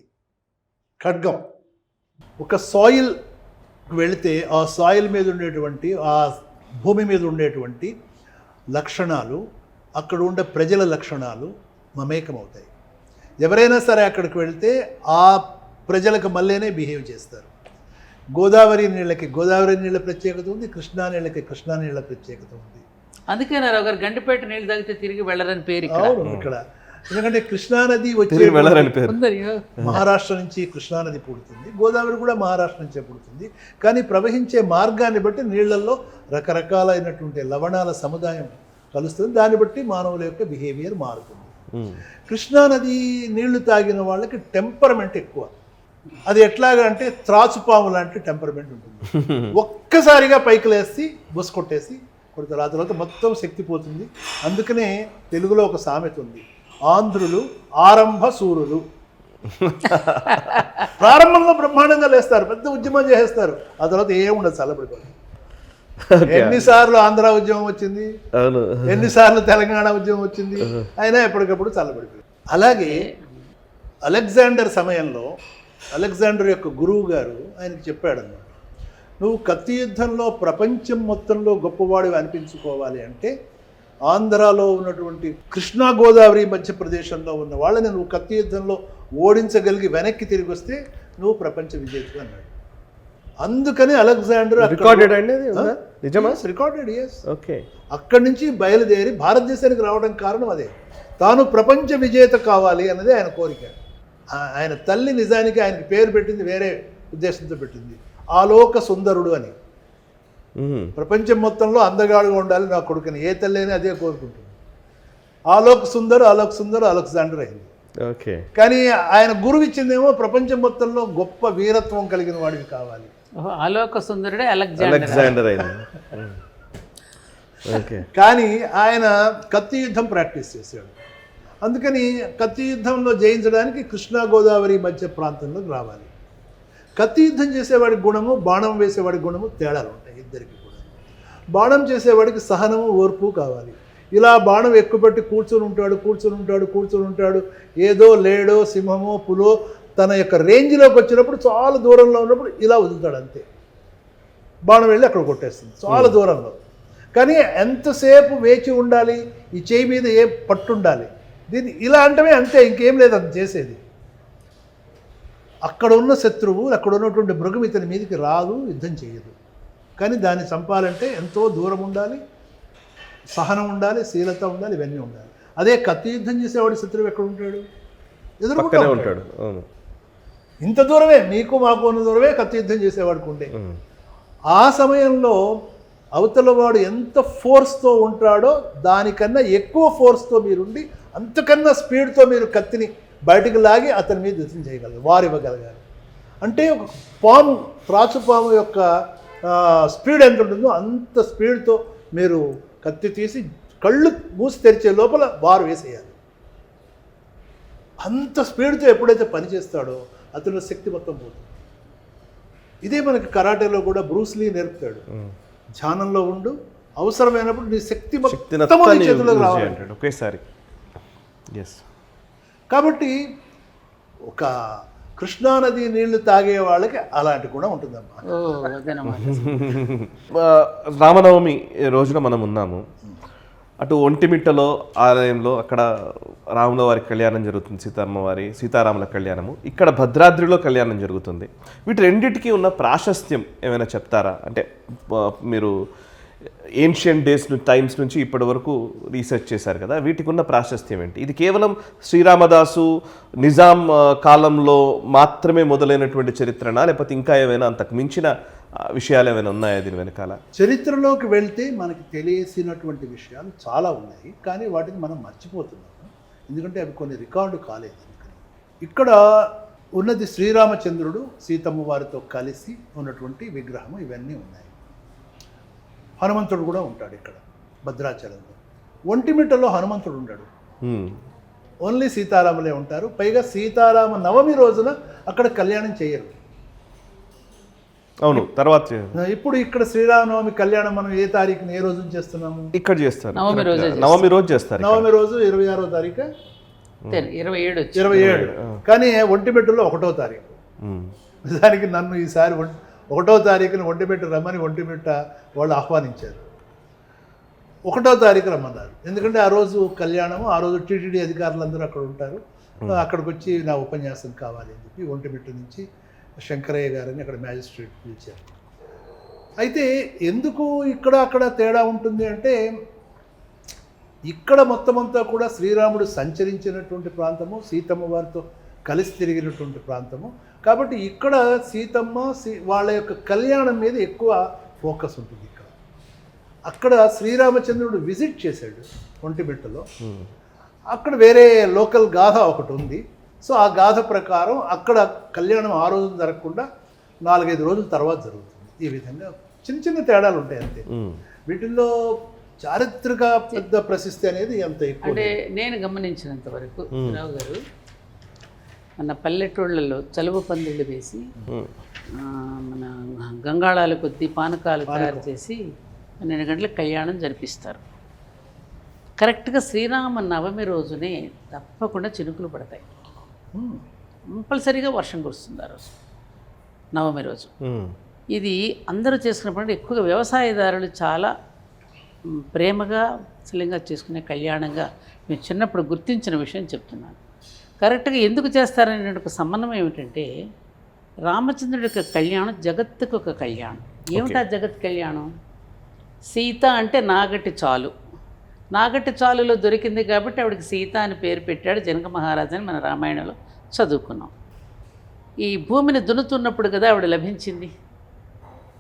ఖడ్గం. ఒక సాయిల్ వెళితే ఆ సాయిల్ మీద ఉండేటువంటి, ఆ భూమి మీద ఉండేటువంటి లక్షణాలు, అక్కడ ఉండే ప్రజల లక్షణాలు మమేకమవుతాయి. ఎవరైనా సరే అక్కడికి వెళితే ఆ ప్రజలకు మళ్ళీనే బిహేవ్ చేస్తారు. గోదావరి నీళ్ళకి గోదావరి నీళ్ళ ప్రత్యేకత ఉంది, కృష్ణా నీళ్ళకి కృష్ణా నీళ్ళ ప్రత్యేకత ఉంది. అందుకే రావు గారు గండిపేట నీళ్ళు తాగితే తిరిగి వెళ్ళరని పేరు ఇక్కడ. ఎందుకంటే కృష్ణానది వచ్చి మహారాష్ట్ర నుంచి కృష్ణానది పుడుతుంది, గోదావరి కూడా మహారాష్ట్ర నుంచే పుడుతుంది. కానీ ప్రవహించే మార్గాన్ని బట్టి నీళ్లలో రకరకాలైనటువంటి లవణాల సముదాయం కలుస్తుంది. దాన్ని బట్టి మానవుల యొక్క బిహేవియర్ మారుతుంది. కృష్ణానది నీళ్లు తాగిన వాళ్ళకి టెంపర్మెంట్ ఎక్కువ. అది ఎట్లాగా అంటే త్రాచుపాము లాంటి టెంపర్మెంట్ ఉంటుంది. ఒక్కసారిగా పైకి లేసి బొస్కొట్టేసి కొడుతారు, ఆ తర్వాత మొత్తం శక్తి పోతుంది. అందుకనే తెలుగులో ఒక సామెత ఉంది, ఆంధ్రులు ఆరంభ సూరులు. ప్రారంభంలో బ్రహ్మాండంగా లేస్తారు, పెద్ద ఉద్యమం చేసేస్తారు, ఆ తర్వాత ఏముండదు, చల్లబడిపోతుంది. ఎన్నిసార్లు ఆంధ్ర ఉద్యమం వచ్చింది, ఎన్నిసార్లు తెలంగాణ ఉద్యమం వచ్చింది, అయినా ఎప్పటికప్పుడు చల్లబడిపోయింది. అలాగే అలెగ్జాండర్ సమయంలో అలెగ్జాండర్ యొక్క గురువు గారు ఆయనకు చెప్పాడన్నమాట, నువ్వు కత్తి యుద్ధంలో ప్రపంచం మొత్తంలో గొప్పవాడివి అనిపించుకోవాలి అంటే ఆంధ్రాలో ఉన్నటువంటి కృష్ణా గోదావరి మధ్యప్రదేశంలో ఉన్న వాళ్ళని నువ్వు కత్తి యుద్ధంలో ఓడించగలిగి వెనక్కి తిరిగి వస్తే నువ్వు ప్రపంచ విజేతగా అన్నాడు. అందుకని అలెగ్జాండర్ అక్కడి నుంచి బయలుదేరి భారతదేశానికి రావడం కారణం అదే. తాను ప్రపంచ విజేత కావాలి అన్నది ఆయన కోరిక. ఆయన తల్లి నిజానికి ఆయనకి పేరు పెట్టింది వేరే ఉద్దేశంతో పెట్టింది, ఆలోక సుందరుడు అని. ప్రపంచం మొత్తంలో అందగాడుగా ఉండాలి నా కొడుకుని ఏ తల్లి అయినా అదే కోరుకుంటుంది. ఆలోక్ సుందర్ అలెగ్జాండర్ అయింది. ఓకే. కానీ ఆయన గురువు ఇచ్చిందేమో ప్రపంచం మొత్తంలో గొప్ప వీరత్వం కలిగిన వాడివి కావాలి. ఆలోక సుందరుడే అలెగ్జాండర్ అయింది. ఓకే. కానీ ఆయన కత్తి యుద్ధం ప్రాక్టీస్ చేశాడు. అందుకని కత్తి యుద్ధంలో జయించడానికి కృష్ణా గోదావరి మధ్య ప్రాంతంలోకి రావాలి. కత్తి యుద్ధం చేసేవాడి గుణము, బాణం వేసేవాడి గుణము తేడాలు ఉంటాయి ఇద్దరికి కూడా. బాణం చేసేవాడికి సహనము, ఓర్పు కావాలి. ఇలా బాణం ఎక్కుపెట్టి కూర్చొని ఉంటాడు. ఏదో లేడో సింహమో పులో తన యొక్క రేంజ్లోకి వచ్చినప్పుడు చాలా దూరంలో ఉన్నప్పుడు ఇలా వదులుతాడు అంతే. బాణం వెళ్ళి అక్కడ కొట్టేస్తుంది చాలా దూరంలో. కానీ ఎంతసేపు వేచి ఉండాలి, ఈ చేయి మీద ఏ పట్టు ఉండాలి. దీన్ని ఇలా అంటమే అంతే, ఇంకేం లేదు అది చేసేది. అక్కడ ఉన్న శత్రువు, అక్కడ ఉన్నటువంటి మృగం ఇతని మీదకి రాదు, యుద్ధం చేయదు. కానీ దాన్ని చంపాలంటే ఎంతో దూరం ఉండాలి, సహనం ఉండాలి, శీలత ఉండాలి, ఇవన్నీ ఉండాలి. అదే కత్తి యుద్ధం చేసేవాడు శత్రువు ఎక్కడ ఉంటాడు? ఎదురుపక్కనే ఉంటాడు. ఇంత దూరమే, మీకు మాకు ఉన్న దూరమే కత్తి యుద్ధం చేసేవాడికి ఉండే. ఆ సమయంలో అవతల వాడు ఎంత ఫోర్స్తో ఉంటాడో దానికన్నా ఎక్కువ ఫోర్స్తో మీరుండి అంతకన్నా స్పీడ్తో మీరు కత్తిని బయటకు లాగి అతని మీద యుద్ధం చేయగలరు, వారు ఇవ్వగలగాలి. అంటే ఒక పాము, త్రాచుపాము యొక్క స్పీడ్ ఎంత ఉంటుందో అంత స్పీడ్తో మీరు కత్తి తీసి కళ్ళు మూసి తెరిచే లోపల వారు వేసేయాలి. అంత స్పీడ్తో ఎప్పుడైతే పనిచేస్తాడో అతని శక్తి మొత్తం పోతుంది. ఇదే మనకి కరాటేలో కూడా బ్రూస్లీ నేర్పుతాడు. ధ్యానంలో ఉండు, అవసరమైనప్పుడు నీ శక్తి మొత్తం చేతులకు రావాలి ఒకేసారి. కాబట్టి ఒక కృష్ణానది నీళ్లు తాగే వాళ్ళకి అలాంటి గుణం ఉంటుందన్నమాట. రామనవమి రోజున మనం ఉన్నాము. అటు ఒంటిమిట్టలో ఆలయంలో అక్కడ రాముల వారి కళ్యాణం జరుగుతుంది, సీతారాముల కళ్యాణము. ఇక్కడ భద్రాద్రిలో కళ్యాణం జరుగుతుంది. వీటి రెండింటికి ఉన్న ప్రాశస్త్యం ఏమైనా చెప్తారా? అంటే మీరు ఏన్షియంట్ టైమ్స్ నుంచి ఇప్పటి వరకు రీసెర్చ్ చేశారు కదా, వీటికి ఉన్న ప్రాశస్త్యం ఏంటి? ఇది కేవలం శ్రీరామదాసు నిజాం కాలంలో మాత్రమే మొదలైనటువంటి చరిత్రనా, లేకపోతే ఇంకా ఏమైనా అంతకు మించిన విషయాలు ఏమైనా ఉన్నాయా దీని వెనకాల? చరిత్రలోకి వెళ్తే మనకి తెలిసినటువంటి విషయాలు చాలా ఉన్నాయి, కానీ వాటిని మనం మర్చిపోతున్నాము. ఎందుకంటే అవి కొన్ని రికార్డు కాలేదు. ఇక్కడ ఉన్నది శ్రీరామచంద్రుడు సీతమ్మ వారితో కలిసి ఉన్నటువంటి విగ్రహము, ఇవన్నీ ఉన్నాయి. హనుమంతుడు కూడా ఉంటాడు ఇక్కడ భద్రాచలంలో. ఒంటిమిట్టలో హనుమంతుడు ఉండడు, ఓన్లీ సీతారాములే ఉంటారు. పైగా సీతారామ నవమి రోజున అక్కడ కళ్యాణం చేయరు. అవును, తర్వాత ఇప్పుడు ఇక్కడ శ్రీరామనవమి కళ్యాణం మనం ఏ తారీఖున ఏ రోజు చేస్తున్నాము? ఇక్కడ చేస్తారు, నవమి రోజు చేస్తారు. నవమి రోజు 26వ తారీఖు, 27. కానీ ఒంటిమిట్టలో 1వ తారీఖు. దానికి నన్ను ఈసారి 1వ తారీఖున ఒంటిమిట్ట రమ్మని ఒంటిమిట్ట వాళ్ళు ఆహ్వానించారు. 1వ తారీఖు రమ్మన్నారు. ఎందుకంటే ఆ రోజు కళ్యాణము, ఆ రోజు టీటీడీ అధికారులందరూ అక్కడ ఉంటారు. అక్కడికి వచ్చి నా ఉపన్యాసం కావాలి అని చెప్పి ఒంటిమిట్ట నుంచి శంకరయ్య గారని అక్కడ మ్యాజిస్ట్రేట్ పిలిచారు. అయితే ఎందుకు ఇక్కడ అక్కడ తేడా ఉంటుంది అంటే, ఇక్కడ మొత్తం అంతా కూడా శ్రీరాముడు సంచరించినటువంటి ప్రాంతము, సీతమ్మ వారితో కలిసి తిరిగినటువంటి ప్రాంతము. కాబట్టి ఇక్కడ సీతమ్మ వాళ్ళ యొక్క కళ్యాణం మీద ఎక్కువ ఫోకస్ ఉంటుంది. అక్కడ శ్రీరామచంద్రుడు విజిట్ చేశాడు ఒంటిమిట్టలో. అక్కడ వేరే లోకల్ గాథ ఒకటి ఉంది. సో ఆ గాథ ప్రకారం అక్కడ కళ్యాణం ఆ రోజు జరగకుండా 4-5 రోజుల తర్వాత జరుగుతుంది. ఈ విధంగా చిన్న చిన్న తేడాలు ఉంటాయి అంతే. వీటిల్లో చారిత్రక పెద్ద ప్రశస్తి అనేది అంత ఎక్కువ. అంటే నేను గమనించినంత వరకు రావు గారు, మన పల్లెటూళ్ళలో చలువ పందిళ్ళు వేసి మన గంగాళాల కొద్దీ పానకాలు తయారు చేసి 12 గంటలకు కళ్యాణం జరిపిస్తారు. కరెక్ట్గా శ్రీరామ నవమి రోజునే తప్పకుండా చినుకులు పడతాయి, కంపల్సరీగా వర్షం కురుస్తుంది ఆ రోజు నవమి రోజు. ఇది అందరూ చేసుకున్నప్పుడు ఎక్కువగా వ్యవసాయదారులు చాలా ప్రేమగా శిలంగా చేసుకునే కళ్యాణంగా మేము చిన్నప్పుడు గుర్తించిన విషయం చెప్తున్నాను. కరెక్ట్గా ఎందుకు చేస్తారనే ఒక సంబంధం ఏమిటంటే, రామచంద్రుడి యొక్క కళ్యాణం జగత్తుకు ఒక కళ్యాణం. ఏమిటా జగత్ కళ్యాణం? సీత అంటే నాగటి చాలు, నాగటి చాలులో దొరికింది కాబట్టి ఆవిడకి సీత అని పేరు పెట్టాడు జనక మహారాజు అని మన రామాయణంలో చదువుకున్నాం. ఈ భూమిని దున్నుతున్నప్పుడు కదా ఆవిడ లభించింది,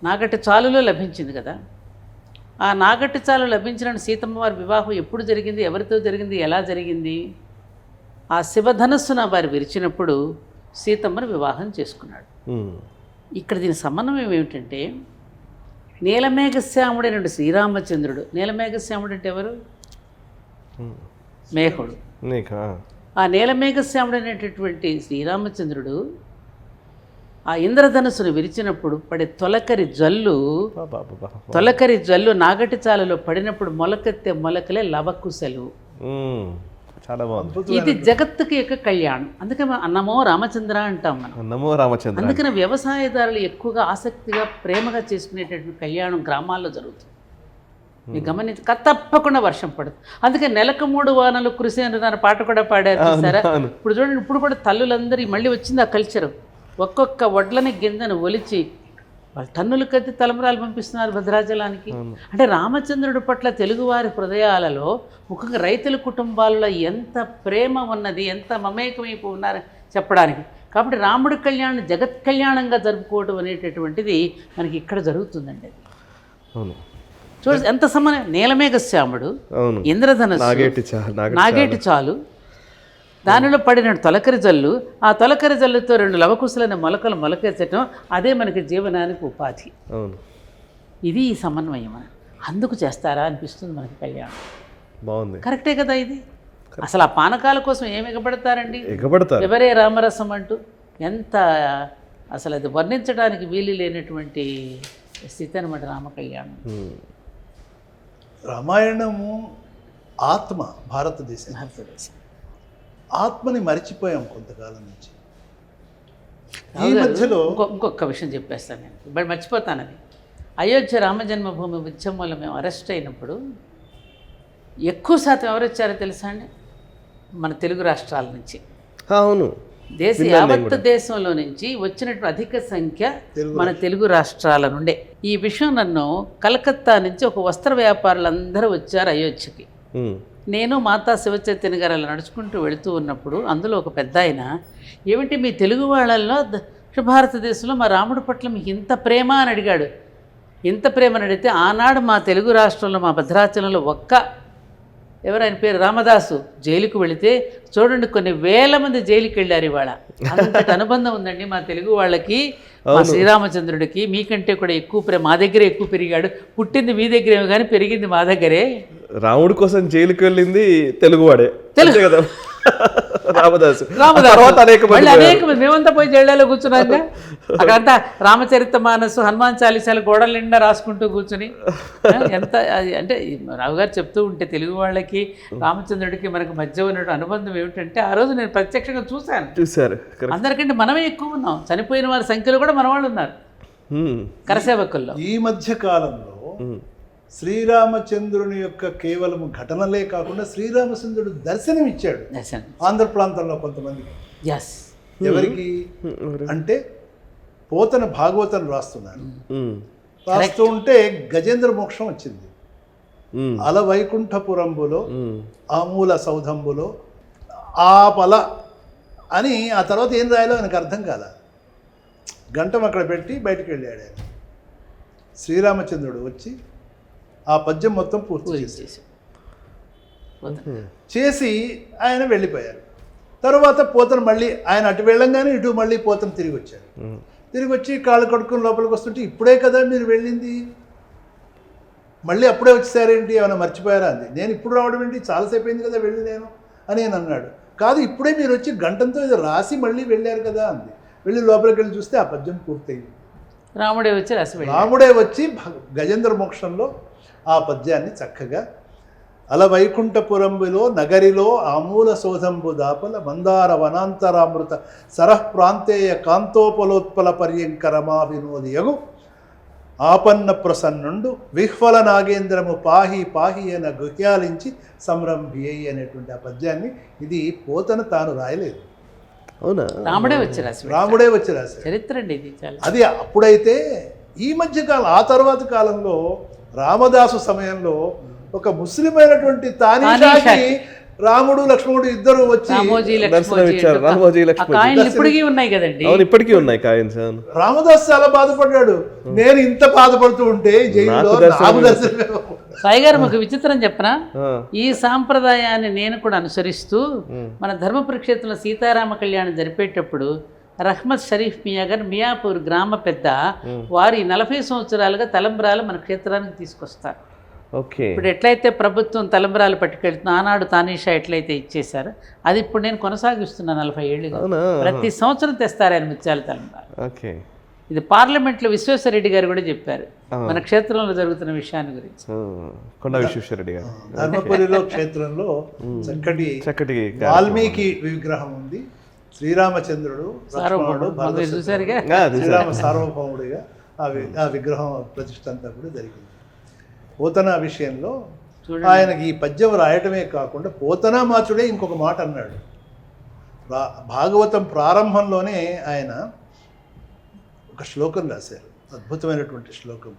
నాగటి చాలులో లభించింది కదా. ఆ నాగటి చాలు లభించిన సీతమ్మ వారి వివాహం ఎప్పుడు జరిగింది, ఎవరితో జరిగింది, ఎలా జరిగింది? ఆ శివధనస్సున వారు విరిచినప్పుడు సీతమ్మను వివాహం చేసుకున్నాడు. ఇక్కడ దీని సమన్వయం ఏమిటంటే, నీలమేఘశ్యాముడైన శ్రీరామచంద్రుడు, నీలమేఘశ్యాముడు అంటే ఎవరు? మేఘుడు. ఆ నీలమేఘశ్యాముడైనటువంటి శ్రీరామచంద్రుడు ఆ ఇంద్రధనుసును విరిచినప్పుడు పడే తొలకరి జల్లు నాగటి చాలలో పడినప్పుడు మొలకెత్తే మొలకలే లవకుశలు. చాలా బాగుంది. ఇది జగత్తుకి యొక్క కళ్యాణం. అందుకే అన్నమో రామచంద్ర అంటాం మనం. అన్నమో రామచంద్ర. అందుకని వ్యవసాయదారులు ఎక్కువగా ఆసక్తిగా ప్రేమగా చేసుకునేటటువంటి కళ్యాణం గ్రామాల్లో జరుగుతుంది. మీరు గమనించి తప్పకుండా వర్షం పడుతుంది. అందుకే నెలకు 3 వానలు కురిసే అన్న పాట కూడా పాడారు చూసారా? ఇప్పుడు చూడండి, ఇప్పుడు కూడా తల్లులందరూ మళ్ళీ వచ్చింది ఆ కల్చర్. ఒక్కొక్క వడ్లని గింజను ఒలిచి వాళ్ళు టన్నులు కత్తి తలంబరాలు పంపిస్తున్నారు భద్రాచలానికి. అంటే రామచంద్రుడి పట్ల తెలుగువారి హృదయాలలో ముఖ్యంగా రైతుల కుటుంబాలలో ఎంత ప్రేమ ఉన్నది, ఎంత మమేకమైపు ఉన్నారు చెప్పడానికి. కాబట్టి రాముడి కళ్యాణం జగత్ కళ్యాణంగా జరుపుకోవడం అనేటటువంటిది మనకి ఇక్కడ జరుగుతుందండి. చూడ ఎంత సమన్వయం. నీలమేఘశ్యాముడు, ఇంద్రధనుస్సు, నాగేటి చాలు, దానిలో పడిన తొలకరి జల్లు, ఆ తొలకరి జల్లుతో 2 లవకుశలైన మొలకలు మొలకెత్తడం, అదే మనకి జీవనానికి ఉపాధి. ఇది ఈ సమన్వయం. అందుకు చేస్తారా అనిపిస్తుంది మనకి కళ్యాణం. బాగుంది, కరెక్టే కదా ఇది. అసలు ఆ పానకాల కోసం ఏమి ఎగబడతారండి, ఎవరే రామరసం అంటూ. ఎంత అసలు అది వర్ణించడానికి వీలు లేనటువంటి స్థితి అనమాట రామ కళ్యాణం. రామాయణము ఆత్మ, భారతదేశం ఆత్మని మరిచిపోయాం కొంతకాలం నుంచి. ఈ మధ్యలో ఇంకొక విషయం చెప్పేస్తాను నేను, బట్ మర్చిపోతాను. అది అయోధ్య రామజన్మభూమి ఉద్యమంలో మేము అరెస్ట్ అయినప్పుడు ఎక్కువ శాతం ఎవరు వచ్చారో తెలుసా అండి? మన తెలుగు రాష్ట్రాల నుంచి. అవును, యావత్ దేశంలో నుంచి వచ్చినటువంటి అధిక సంఖ్య మన తెలుగు రాష్ట్రాల నుండే. ఈ విషయం నన్ను కలకత్తా నుంచి ఒక వస్త్ర వ్యాపారులందరూ వచ్చారు అయోధ్యకి. నేను మాతా శివచైతన్య గారు అలా నడుచుకుంటూ వెళుతూ ఉన్నప్పుడు అందులో ఒక పెద్ద ఆయన, ఏమిటి మీ తెలుగు వాళ్ళల్లో దక్షిణ భారతదేశంలో మా రాముడి పట్ల మీకు ఇంత ప్రేమ అని అడిగాడు. ఇంత ప్రేమ అని అడిగితే, ఆనాడు మా తెలుగు రాష్ట్రంలో మా భద్రాచలంలో ఎవరైనా పేరు రామదాసు జైలుకు వెళితే చూడండి, కొన్ని వేల మంది జైలుకి వెళ్ళారు ఇవాళ. అంతటి అనుబంధం ఉందండి మా తెలుగు వాళ్ళకి, మా శ్రీరామచంద్రుడికి. మీకంటే కూడా ఎక్కువ ప్రేమ, మా దగ్గరే ఎక్కువ పెరిగాడు. పుట్టింది మీ దగ్గరేమో కానీ పెరిగింది మా దగ్గరే. రాముడి కోసం జైలుకి వెళ్ళింది తెలుగువాడే, తెలుగు కదా రామదాసు. అనేక మంది మేమంతా పోయి జైళ్ళలో కూర్చున్నాక అక్కడంతా రామచరిత మానసు, హనుమాన్ చాలీసాలు గోడల నిండా రాసుకుంటూ కూర్చుని ఎంత అంటే రావు గారు చెప్తూ ఉంటే తెలుగు వాళ్ళకి రామచంద్రుడికి మనకు మధ్య ఉన్న అనుబంధం ఏమిటంటే, ఆ రోజు నేను ప్రత్యక్షంగా చూశారు. అందరికంటే మనమే ఎక్కువ ఉన్నాం. చనిపోయిన వారి సంఖ్యలో కూడా మన వాళ్ళు ఉన్నారు కరసేవకుల్లో. ఈ మధ్య కాలంలో శ్రీరామచంద్రుని యొక్క కేవలం ఘటనలే కాకుండా శ్రీరామచంద్రుడు దర్శనం ఇచ్చాడు ఆంధ్ర ప్రాంతంలో కొంతమందికి. ఎవరికి అంటే పోతన భాగవతం రాస్తున్నారు. రాస్తూ ఉంటే గజేంద్ర మోక్షం వచ్చింది. అల వైకుంఠపురంబులో ఆమూల సౌధంబులో ఆపల అని ఆ తర్వాత ఏం రాయాలో ఆయనకు అర్థం కాల. గంటం అక్కడ పెట్టి బయటికి వెళ్ళాడు ఆయన. శ్రీరామచంద్రుడు వచ్చి ఆ పద్యం మొత్తం పూర్తి చేసి ఆయన వెళ్ళిపోయారు. తర్వాత పోతను మళ్ళీ ఆయన అటు వెళ్ళంగానే ఇటు మళ్ళీ పోతను తిరిగి వచ్చారు. తిరిగి వచ్చి కాళ్ళు కడుక్కుని లోపలికి వస్తుంటే, ఇప్పుడే కదా మీరు వెళ్ళింది, మళ్ళీ అప్పుడే వచ్చేసారేంటి, ఏమైనా మర్చిపోయారా అంది. నేను ఇప్పుడు రావడం ఏంటి, చాలాసేపు అయింది కదా వెళ్ళి నేను అని నేను అన్నాడు. కాదు, ఇప్పుడే మీరు వచ్చి గంటంతో ఇది రాసి మళ్ళీ వెళ్ళారు కదా అంది. వెళ్ళి లోపలికి వెళ్ళి చూస్తే ఆ పద్యం పూర్తయింది. రాముడే వచ్చి గజేంద్ర మోక్షంలో ఆ పద్యాన్ని చక్కగా అల వైకుంఠపురంబులో నగరిలో ఆమూల శోధంబు దాపల మందార వనాంతరామృత సరః ప్రాంతేయ కాంతోపలోత్పల పర్యంకరమా వినోదియగు ఆపన్న ప్రసన్నుండు విహ్వల నాగేంద్రము పాహి పాహి అన గుహ్యాలించి సంరంభి అనేటువంటి ఆ పద్యాన్ని ఇది పోతన తాను రాయలేదు. అవునా? రాముడే వచ్చి రాశారు. చరిత్ర అండి ఇది. అది అప్పుడైతే. ఈ మధ్య కాలం, ఆ తర్వాత కాలంలో రామదాసు సమయంలో ఒక ముస్లిం అయినటువంటి తానీషాకి రాముడు లక్ష్మణుడు ఇద్దరు వచ్చి రామోజీ దర్శనం ఇచ్చారు. రామోజీ ఆ లక్ష్మణ్ కాయిన్లు ఇప్పటికీ ఉన్నాయి కదండి. అవును, ఇప్పటికీ ఉన్నాయి కాయిన్స్. అవును. రామదాస్ చాలా బాధపడ్డాడు. నేను ఇంత బాధపడుతూ ఉంటే జైల్లో నాకు దర్శనమే ఇవ్వవు. సాయి గారు ఒక విచిత్రం చెప్పనా, ఆ, ఈ సాంప్రదాయాన్ని నేను కూడా అనుసరిస్తూ మన ధర్మపురక్షేత్రంలో సీతారామ కళ్యాణం జరిపేటప్పుడు రహ్మత్ షరీఫ్ మియా గారు మియాపూర్ గ్రామ పెద్ద వారి 40 సంవత్సరాలుగా తలంబ్రాలు మన క్షేత్రానికి తీసుకొస్తారు. ఓకే. ఇప్పుడు ఎట్లయితే ప్రభుత్వం తలంబ్రాలు పట్టుకెళ్తున్నా ఆనాడు తానీషా ఎట్లయితే ఇచ్చేశారో అది ఇప్పుడు నేను కొనసాగిస్తున్నా 40 ఏళ్ళుగా. అవునా? ప్రతి సంవత్సరం తెస్తారు ఆయన ముత్యాల తలంబ్రాలు. ఓకే. ఇది పార్లమెంట్లో విశ్వేశ్వరరెడ్డి గారు కూడా చెప్పారు మన క్షేత్రంలో జరుగుతున్న విషయాన్ని గురించి. కొండా విశ్వేశ్వరరెడ్డి గారు ధర్మపురిలో క్షేత్రంలో చక్కటి వాల్మీకి విగ్రహం ఉంది. శ్రీరామచంద్రుడు లక్ష్మణుడు భరత చూసారుగా, శ్రీరామ సార్వభౌముడిగా ఆ విగ్రహం ప్రతిష్ఠ అంతా కూడా జరిగింది. పోతన విషయంలో ఆయనకి ఈ పద్యం రాయటమే కాకుండా పోతనామాచుడే ఇంకొక మాట అన్నాడు. భాగవతం ప్రారంభంలోనే ఆయన ఒక శ్లోకం రాశారు, అద్భుతమైనటువంటి శ్లోకం.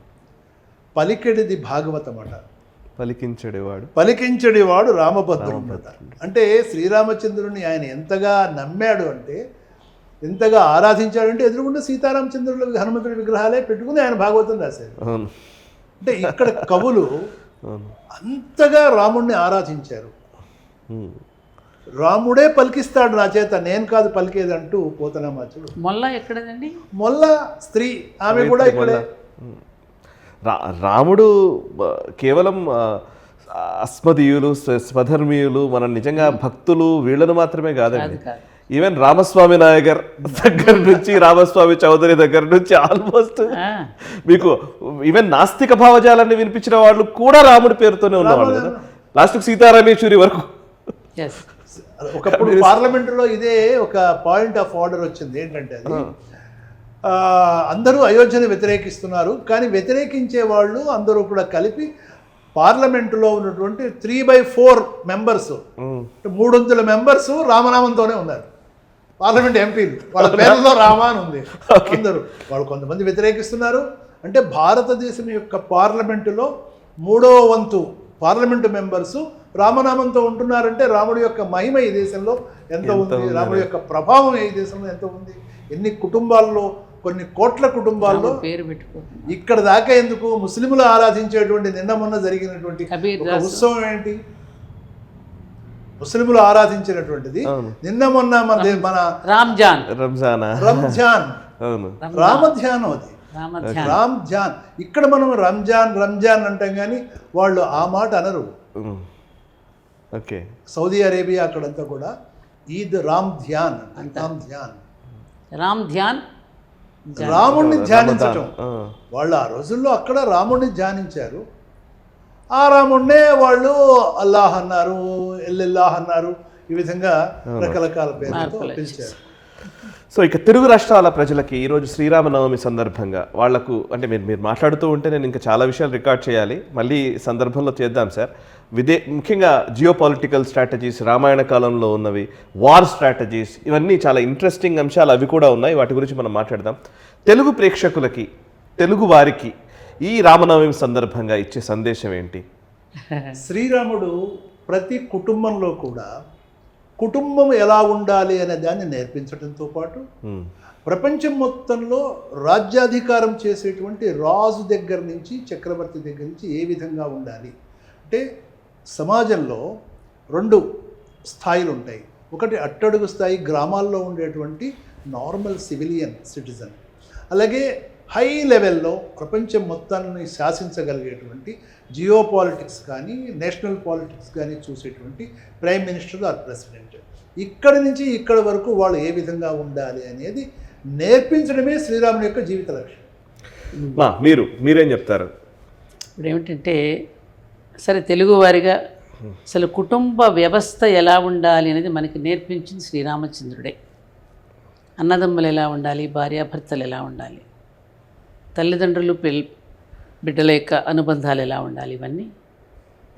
పలికెడిది భాగవతం అట, పలికించడివాడు రామభద్రుడు. అంటే శ్రీరామచంద్రుని ఆయన ఎంతగా నమ్మాడు అంటే, ఎంతగా ఆరాధించాడంటే ఎదురుగుండా సీతారామచంద్రుల హనుమంతుడి విగ్రహాలే పెట్టుకుని ఆయన భాగవతం రాశారు. అంటే ఇక్కడ కవులు అంతగా రాముడిని ఆరాధించారు. రాముడే పలికిస్తాడు నా చేత, నేను కాదు పలికేదంటూ పోతనామాచుడు. మొల్ల ఎక్కడదండి? మొల్ల స్త్రీ, ఆమె కూడా ఇక్కడే. రాముడు కేవలం అస్మదీయులు, స్వధర్మీయులు, మన నిజంగా భక్తులు వీళ్ళను మాత్రమే కాదండి. ఈవెన్ రామస్వామి నాయగర్ దగ్గర నుంచి, రామస్వామి చౌదరి దగ్గర నుంచి ఆల్మోస్ట్ మీకు ఈవెన్ నాస్తిక భావజాలాన్ని వినిపించిన వాళ్ళు కూడా రాముడి పేరుతోనే ఉన్నవాళ్ళు కదా, లాస్ట్ సీతారామేశ్వరి వరకు. ఒకప్పుడు పార్లమెంటులో ఇదే ఒక పాయింట్ ఆఫ్ ఆర్డర్ వచ్చింది. ఏంటంటే అది అందరూ అయోధ్యను వ్యతిరేకిస్తున్నారు, కానీ వ్యతిరేకించే వాళ్ళు అందరూ కూడా కలిపి పార్లమెంటులో ఉన్నటువంటి 3/4 మెంబర్స్, 300 మెంబర్స్ రామనామంతోనే ఉన్నారు. పార్లమెంట్ ఎంపీలు వాళ్ళ పేర్లలో రామా అని ఉంది. అందరూ వాళ్ళు కొంతమంది వ్యతిరేకిస్తున్నారు. అంటే భారతదేశం యొక్క పార్లమెంటులో 3వ వంతు పార్లమెంటు మెంబర్సు రామనామంతో ఉంటున్నారంటే రాముడి యొక్క మహిమ ఈ దేశంలో ఎంత ఉంది, రాముడి యొక్క ప్రభావం ఈ దేశంలో ఎంత ఉంది, ఎన్ని కుటుంబాల్లో, కొన్ని కోట్ల కుటుంబాల్లో పేరు పెట్టుకో. ఇక్కడ దాకా ఎందుకు, ముస్లింలు ఆరాధించేటువంటి నిన్న మొన్న జరిగినటువంటి ఒక ఉత్సవం ఏంటి, ముస్లింలు ఆరాధించినటువంటిది నిన్న మొన్న మన రంజాన్ రామధ్యానం, అది రామ్జాన్. ఇక్కడ మనం రంజాన్ అంటాం కానీ వాళ్ళు ఆ మాట అనరు. సౌదీ అరేబియా అక్కడంతా కూడా ఈద్ రామ్ధ్యాన్, రాముడిని ధ్యానించటం. వాళ్ళు ఆ రోజుల్లో అక్కడ రాముడిని ధ్యానించారు. ఆ రాముడినే వాళ్ళు అల్లాహ్ అన్నారు, ఎల్లెల్లాహ్ అన్నారు. ఈ విధంగా రకరకాల పేర్లతో పిలిచారు. సో ఇక తెలుగు రాష్ట్రాల ప్రజలకి ఈరోజు శ్రీరామనవమి సందర్భంగా వాళ్లకు, అంటే మీరు మాట్లాడుతూ ఉంటే నేను ఇంకా చాలా విషయాలు రికార్డ్ చేయాలి, మళ్ళీ సందర్భంలో చేద్దాం సార్. ముఖ్యంగా జియో పొలిటికల్ స్ట్రాటజీస్, రామాయణ కాలంలో ఉన్నవి, వార్ స్ట్రాటజీస్, ఇవన్నీ చాలా ఇంట్రెస్టింగ్ అంశాలు అవి కూడా ఉన్నాయి. వాటి గురించి మనం మాట్లాడదాం. తెలుగు ప్రేక్షకులకి, తెలుగు వారికి ఈ రామనవమి సందర్భంగా ఇచ్చే సందేశం ఏంటి? శ్రీరాముడు ప్రతి కుటుంబంలో కూడా కుటుంబం ఎలా ఉండాలి అనే దాన్ని నేర్పించడంతో పాటు ప్రపంచం మొత్తంలో రాజ్యాధికారం చేసేటువంటి రాజు దగ్గర నుంచి, చక్రవర్తి దగ్గర నుంచి ఏ విధంగా ఉండాలి అంటే, సమాజంలో 2 స్థాయిలు ఉంటాయి. ఒకటి అట్టడుగు స్థాయి, గ్రామాల్లో ఉండేటువంటి నార్మల్ సివిలియన్ సిటిజన్, అలాగే హై లెవెల్లో ప్రపంచం మొత్తాన్ని శాసించగలిగేటువంటి జియో పాలిటిక్స్ కానీ, నేషనల్ పాలిటిక్స్ కానీ చూసేటువంటి ప్రైమ్ మినిస్టర్ ఆర్ ప్రెసిడెంట్. ఇక్కడి నుంచి ఇక్కడి వరకు వాళ్ళు ఏ విధంగా ఉండాలి అనేది నేర్పించడమే శ్రీరాముని యొక్క జీవిత లక్ష్యం. మీరేం చెప్తారు? ఇప్పుడు ఏమిటంటే, సరే తెలుగువారిగా అసలు కుటుంబ వ్యవస్థ ఎలా ఉండాలి అనేది మనకి నేర్పించింది శ్రీరామచంద్రుడే. అన్నదమ్ములు ఎలా ఉండాలి, భార్యాభర్తలు ఎలా ఉండాలి, తల్లిదండ్రులు బిడ్డల యొక్క అనుబంధాలు ఎలా ఉండాలి, ఇవన్నీ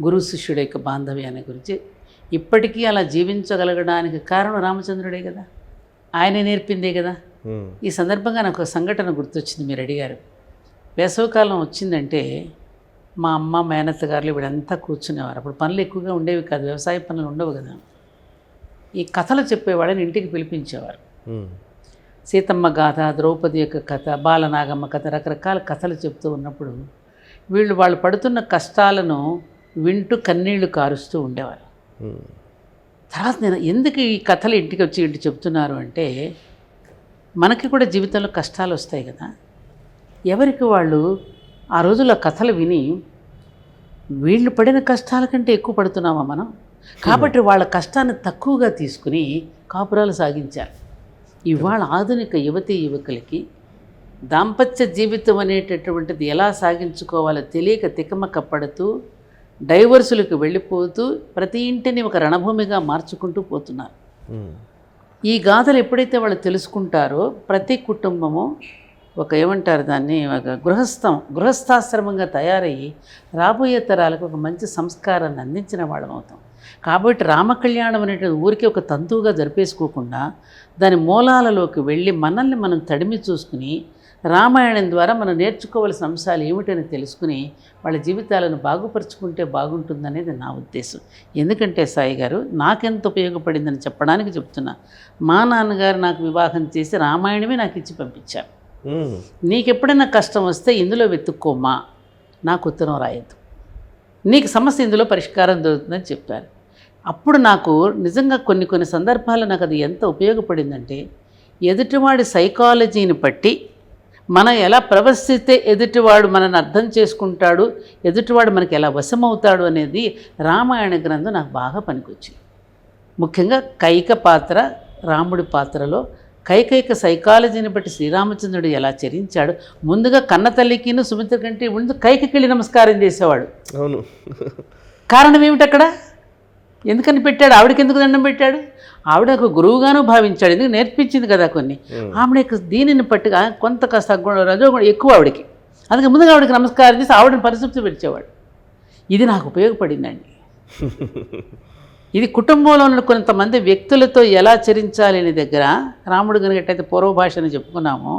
గురు శిష్యుడి యొక్క బాంధవ్యాన్ని గురించి ఇప్పటికీ అలా జీవించగలగడానికి కారణం రామచంద్రుడే కదా, ఆయనే నేర్పిందే కదా. ఈ సందర్భంగా నాకు ఒక సంఘటన గుర్తొచ్చింది. మీరు అడిగారు, వేసవికాలం వచ్చిందంటే మా అమ్మ మేనత్త గారులు వీళ్ళంతా కూర్చునేవారు. అప్పుడు పనులు ఎక్కువగా ఉండేవి కాదు, వ్యవసాయ పనులు ఉండవు కదా. ఈ కథలు చెప్పేవాళ్ళని ఇంటికి పిలిపించేవారు. సీతమ్మ గాథ, ద్రౌపది యొక్క కథ, బాలనాగమ్మ కథ, రకరకాల కథలు చెప్తూ ఉన్నప్పుడు వాళ్ళు పడుతున్న కష్టాలను వింటూ కన్నీళ్లు కారుస్తూ ఉండేవారు. తర్వాత నేను ఎందుకు ఈ కథలు ఇంటికి వచ్చి ఇంటి చెప్తున్నారు అంటే, మనకి కూడా జీవితంలో కష్టాలు వస్తాయి కదా, ఎవరికి వాళ్ళు ఆ రోజుల్లో కథలు విని వీళ్ళు పడిన కష్టాల కంటే ఎక్కువ పడుతున్నామా మనం, కాబట్టి వాళ్ళ కష్టాన్ని తక్కువగా తీసుకుని కాపురాలు సాగించారు. ఇవాళ ఆధునిక యువతీ యువకులకి దాంపత్య జీవితం అనేటటువంటిది ఎలా సాగించుకోవాలో తెలియక తికమక పడుతూ డైవర్సులకు వెళ్ళిపోతూ ప్రతి ఇంటిని ఒక రణభూమిగా మార్చుకుంటూ పోతున్నారు. ఈ గాథలు ఎప్పుడైతే వాళ్ళు తెలుసుకుంటారో ప్రతి కుటుంబము ఒక ఏమంటారు దాన్ని, ఒక గృహస్థాశ్రమంగా తయారయ్యి రాబోయే తరాలకు ఒక మంచి సంస్కారాన్ని అందించిన వాళ్ళం అవుతాం. కాబట్టి రామకళ్యాణం అనేటువంటి ఊరికి ఒక తంతువుగా జరిపేసుకోకుండా దాని మూలాలలోకి వెళ్ళి మనల్ని మనం తడిమి చూసుకుని రామాయణం ద్వారా మనం నేర్చుకోవాల్సిన అంశాలు ఏమిటని తెలుసుకుని వాళ్ళ జీవితాలను బాగుపరుచుకుంటే బాగుంటుందనేది నా ఉద్దేశం. ఎందుకంటే సాయి గారు నాకెంత ఉపయోగపడిందని చెప్పడానికి చెప్తున్నా. మా నాన్నగారు నాకు వివాహం చేసి రామాయణమే నాకు ఇచ్చి పంపించారు. నీకెప్పుడైనా కష్టం వస్తే ఇందులో వెతుక్కోమా, నాకు ఉత్తరం రాయద్దు, నీకు సమస్య ఇందులో పరిష్కారం దొరుకుతుందని చెప్పారు. అప్పుడు నాకు నిజంగా కొన్ని సందర్భాల్లో నాకు అది ఎంత ఉపయోగపడిందంటే, ఎదుటివాడి సైకాలజీని బట్టి మనం ఎలా ప్రవర్తిస్తే ఎదుటివాడు మనల్ని అర్థం చేసుకుంటాడు, ఎదుటివాడు మనకి ఎలా వశమవుతాడు అనేది రామాయణ గ్రంథం నాకు బాగా పనికొచ్చింది. ముఖ్యంగా కైక పాత్ర, రాముడి పాత్రలో కైకైక సైకాలజీని బట్టి శ్రీరామచంద్రుడు ఎలా చరించాడు. ముందుగా కన్న తల్లికిను సుమిత్ర కంటే ముందు కైకకెళ్ళి నమస్కారం చేసేవాడు. అవును. కారణం ఏమిటి అక్కడ? ఎందుకని పెట్టాడు? ఆవిడకి ఎందుకు దండం పెట్టాడు? ఆవిడ ఒక గురువుగాను భావించాడు, ఎందుకు నేర్పించింది కదా కొన్ని. ఆవిడ దీనిని పట్టుగా కొంత కాస్త రజోగుణం ఎక్కువ ఆవిడకి, అందుకే ముందుగా ఆవిడకి నమస్కారం చేసి ఆవిడని పరిశుభ్తి పెట్టేవాడు. ఇది నాకు ఉపయోగపడిందండి. ఇది కుటుంబంలో ఉన్న కొంతమంది వ్యక్తులతో ఎలా చరించాలి అనే దగ్గర రాముడు కనుకట్టయితే పూర్వభాష అని చెప్పుకున్నాము,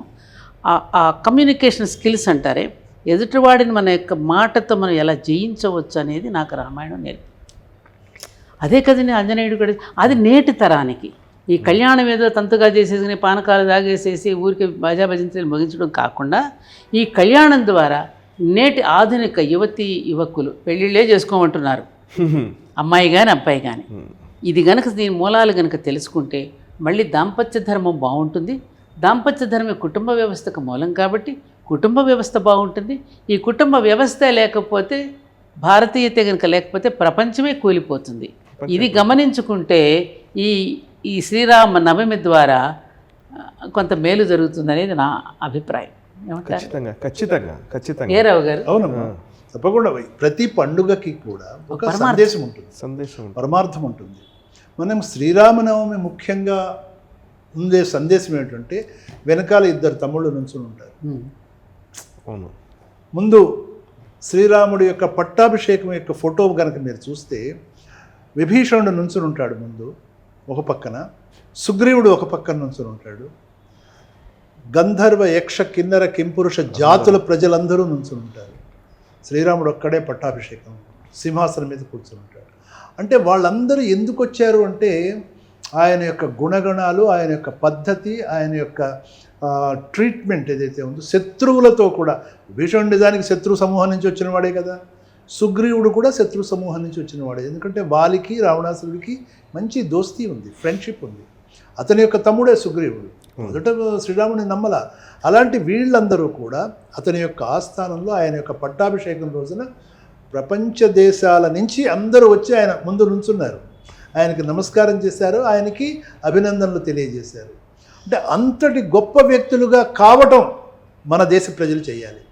ఆ కమ్యూనికేషన్ స్కిల్స్ అంటారే, ఎదుటివాడిని మన యొక్క మాటతో మనం ఎలా జయించవచ్చు అనేది నాకు రామాయణం నేర్పి. అదే కదండి ఆంజనేయుడు కూడా. అది నేటి తరానికి ఈ కళ్యాణం ఏదో తంతుగా చేసేసుకుని పానకాలు తాగేసేసి ఊరికి బాజా భజంత్రీలు ముగించడం కాకుండా, ఈ కళ్యాణం ద్వారా నేటి ఆధునిక యువతీ యువకులు పెళ్ళిళ్ళే చేసుకోమంటున్నారు, అమ్మాయి కానీ అబ్బాయి కానీ. ఇది గనక దీని మూలాలు గనక తెలుసుకుంటే మళ్ళీ దాంపత్య ధర్మం బాగుంటుంది. దాంపత్య ధర్మం కుటుంబ వ్యవస్థకు మూలం కాబట్టి కుటుంబ వ్యవస్థ బాగుంటుంది. ఈ కుటుంబ వ్యవస్థ లేకపోతే, భారతీయత కనుక లేకపోతే ప్రపంచమే కూలిపోతుంది. ఇది గమనించుకుంటే ఈ శ్రీరామ నవమి ద్వారా కొంత మేలు జరుగుతుందనేది నా అభిప్రాయం. ఖచ్చితంగా ఖచ్చితంగా ఖచ్చితంగా. ఏ రావు గారు? అవునమ్మా, తప్పకుండా. ప్రతి పండుగకి కూడా ఒక సందేశం ఉంటుంది, పరమార్థం ఉంటుంది. మనం శ్రీరామనవమి ముఖ్యంగా ఉండే సందేశం ఏంటంటే, వెనకాల ఇద్దరు తమ్ముళ్ళు నుంచుని ఉంటారు. అవును. ముందు శ్రీరాముడి యొక్క పట్టాభిషేకం యొక్క ఫోటో కనుక మీరు చూస్తే, విభీషణుడు నుంచుని ఉంటాడు ముందు ఒక పక్కన, సుగ్రీవుడు ఒక పక్కన నుంచుని ఉంటాడు, గంధర్వ యక్ష కిన్నర కింపురుష జాతుల ప్రజలందరూ నుంచుని ఉంటారు. శ్రీరాముడు ఒక్కడే పట్టాభిషేకం సింహాసనం మీద కూర్చుని ఉంటాడు. అంటే వాళ్ళందరూ ఎందుకు వచ్చారు అంటే, ఆయన యొక్క గుణగణాలు, ఆయన యొక్క పద్ధతి, ఆయన యొక్క ట్రీట్మెంట్ ఏదైతే ఉందో శత్రువులతో కూడా. విభీషణుడు నిజానికి శత్రు సమూహం నుంచి వచ్చిన వాడే కదా, సుగ్రీవుడు కూడా శత్రు సమూహం నుంచి వచ్చిన వాడే. ఎందుకంటే వాలికి రావణాసురుడికి మంచి దోస్తీ ఉంది, ఫ్రెండ్షిప్ ఉంది. అతని యొక్క తమ్ముడే సుగ్రీవుడు. మొదట శ్రీరాముడిని నమ్మల. అలాంటి వీళ్ళందరూ కూడా అతని యొక్క ఆస్థానంలో ఆయన యొక్క పట్టాభిషేకం రోజున ప్రపంచ దేశాల నుంచి అందరూ వచ్చి ఆయన ముందు నుంచున్నారు, ఆయనకి నమస్కారం చేశారు, ఆయనకి అభినందనలు తెలియజేశారు. అంటే అంతటి గొప్ప వ్యక్తులుగా కావటం మన దేశ ప్రజలు చేయాలి.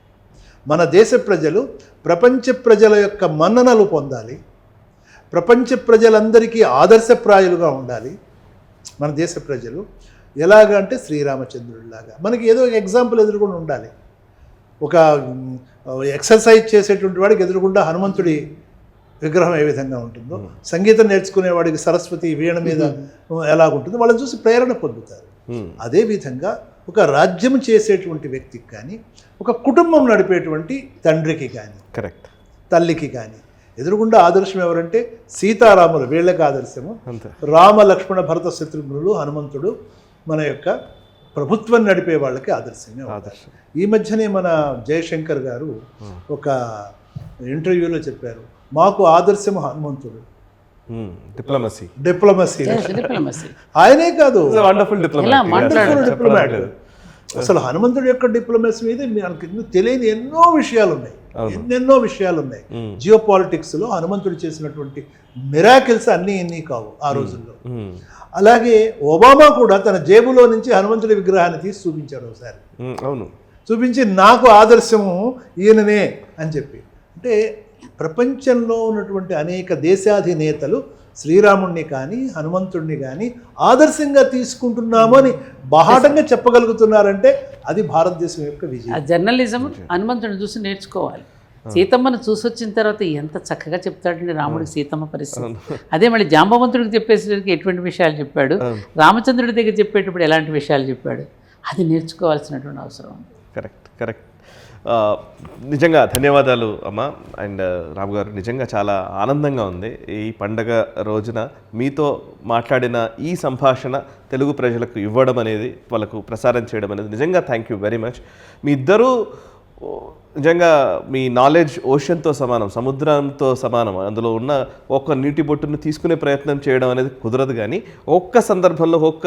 మన దేశ ప్రజలు ప్రపంచ ప్రజల యొక్క మన్ననలు పొందాలి, ప్రపంచ ప్రజలందరికీ ఆదర్శప్రాయులుగా ఉండాలి. మన దేశ ప్రజలు ఎలాగా అంటే శ్రీరామచంద్రుడిలాగా మనకి ఏదో ఒక ఎగ్జాంపుల్ ఎదురుకుండా ఉండాలి. ఒక ఎక్సర్సైజ్ చేసేటువంటి వాడికి ఎదురుకుండా హనుమంతుడి విగ్రహం ఏ విధంగా ఉంటుందో, సంగీతం నేర్చుకునేవాడికి సరస్వతి వీణ మీద ఎలాగుంటుందో వాళ్ళని చూసి ప్రేరణ పొందుతారు. అదేవిధంగా ఒక రాజ్యం చేసేటువంటి వ్యక్తికి కానీ, ఒక కుటుంబం నడిపేటువంటి తండ్రికి కానీ, కరెక్ట్, తల్లికి కానీ. ఎదురుగుండా ఆదర్శం ఎవరంటే సీతారాములు, వీళ్ళకి ఆదర్శము. అంతే. రామ లక్ష్మణ భరత శత్రుఘ్నులు, హనుమంతుడు మన యొక్క ప్రభుత్వం నడిపే వాళ్ళకి ఆదర్శమే ఆదర్శం. ఈ మధ్యనే మన జయశంకర్ గారు ఒక ఇంటర్వ్యూలో చెప్పారు, మాకు ఆదర్శం హనుమంతుడు. డిప్లొమసీ డిప్లొమసీ ఆయనే కాదు, వండర్ఫుల్ ఇలా మాట్లాడారు. డిప్లొమాట్. అసలు హనుమంతుడి యొక్క డిప్లొమసీ మీద మనకి తెలియని ఎన్నో విషయాలు ఉన్నాయి, ఎన్నెన్నో విషయాలు ఉన్నాయి. జియో పాలిటిక్స్లో హనుమంతుడు చేసినటువంటి మిరాకిల్స్ అన్నీ ఇన్ని కావు ఆ రోజుల్లో. అలాగే ఒబామా కూడా తన జేబులో నుంచి హనుమంతుడి విగ్రహాన్ని తీసి చూపించాడు ఒకసారి. అవును, చూపించి నాకు ఆదర్శము ఈయననే అని చెప్పి. అంటే ప్రపంచంలో ఉన్నటువంటి అనేక దేశాధినేతలు శ్రీరాముణ్ణి కానీ హనుమంతుడిని కానీ ఆదర్శంగా తీసుకుంటున్నాము అని బాహాటంగా చెప్పగలుగుతున్నారంటే అది భారతదేశం యొక్క విజయం. ఆ జర్నలిజం హనుమంతుడిని చూసి నేర్చుకోవాలి. సీతమ్మను చూసొచ్చిన తర్వాత ఎంత చక్కగా చెప్తాడండి రాముడికి సీతమ్మ పరిస్థితి. అదే మళ్ళీ జాంబవంతుడికి చెప్పేసరికి ఎటువంటి విషయాలు చెప్పాడు, రామచంద్రుడి దగ్గర చెప్పేటప్పుడు ఎలాంటి విషయాలు చెప్పాడు, అది నేర్చుకోవాల్సినటువంటి అవసరం ఉంది. కరెక్ట్. నిజంగా ధన్యవాదాలు అమ్మ అండ్ రాము గారు. నిజంగా చాలా ఆనందంగా ఉంది ఈ పండగ రోజున మీతో మాట్లాడిన ఈ సంభాషణ తెలుగు ప్రజలకు ఇవ్వడం అనేది, వాళ్ళకు ప్రసారం చేయడం అనేది నిజంగా థ్యాంక్ యూ వెరీ మచ్. మీ ఇద్దరూ నిజంగా మీ నాలెడ్జ్ ఓషన్తో సమానం, సముద్రంతో సమానం. అందులో ఉన్న ఒక్క నీటి బొట్టును తీసుకునే ప్రయత్నం చేయడం అనేది కుదరదు, కానీ ఒక్క సందర్భంలో ఒక్క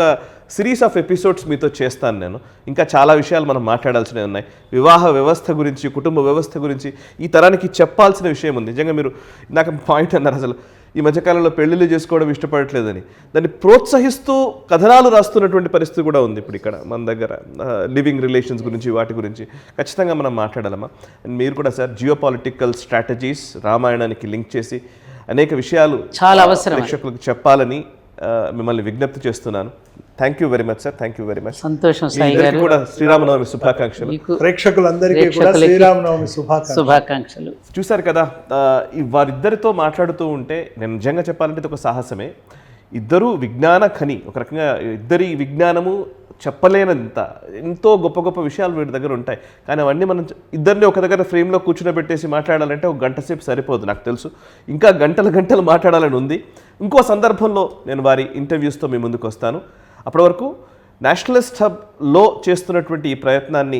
సిరీస్ ఆఫ్ ఎపిసోడ్స్ మీతో చేస్తాను నేను. ఇంకా చాలా విషయాలు మనం మాట్లాడాల్సినవి ఉన్నాయి. వివాహ వ్యవస్థ గురించి, కుటుంబ వ్యవస్థ గురించి ఈ తరానికి చెప్పాల్సిన విషయం ఉంది. నిజంగా మీరు నాకు పాయింట్ అన్నారు, అసలు ఈ మధ్యకాలంలో పెళ్ళిళ్ళు చేసుకోవడం ఇష్టపడట్లేదని, దాన్ని ప్రోత్సహిస్తూ కథనాలు రాస్తున్నటువంటి పరిస్థితి కూడా ఉంది ఇప్పుడు ఇక్కడ మన దగ్గర. లివింగ్ రిలేషన్స్ గురించి, వాటి గురించి ఖచ్చితంగా మనం మాట్లాడాలమ్మా. అండ్ మీరు కూడా సార్ జియో పాలిటికల్ స్ట్రాటజీస్ రామాయణానికి లింక్ చేసి అనేక విషయాలు చాలా అవసరం ప్రేక్షకులకు చెప్పాలని మిమ్మల్ని విజ్ఞప్తి చేస్తున్నాను. Thank you very much sir, thank you very much. సంతోషం సాయి గారు. కూడా శ్రీరామనవమి శుభాకాంక్షలు. ప్రేక్షకులందరికీ కూడా శ్రీరామనవమి శుభాకాంక్షలు. చూశారు కదా, వారిద్దరితో మాట్లాడుతూ ఉంటే నేను నిజంగా చెప్పాలంటే ఇది ఒక సాహసమే. ఇద్దరు విజ్ఞాన ఖని, ఒక రకంగా ఇద్దరి విజ్ఞానము చెప్పలేనంత ఎంతో గొప్ప గొప్ప విషయాలు వీటి దగ్గర ఉంటాయి. కానీ అవన్నీ మనం ఇద్దరిని ఒక దగ్గర ఫ్రేమ్లో కూర్చునబెట్టేసి మాట్లాడాలంటే ఒక గంట సేపు సరిపోదు, నాకు తెలుసు. ఇంకా గంటలు మాట్లాడాలని ఉంది. ఇంకో సందర్భంలో నేను వారి ఇంటర్వ్యూస్తో మీ ముందుకు వస్తాను. అప్పటి వరకు నేషనలిస్ట్ హబ్లో చేస్తున్నటువంటి ఈ ప్రయత్నాన్ని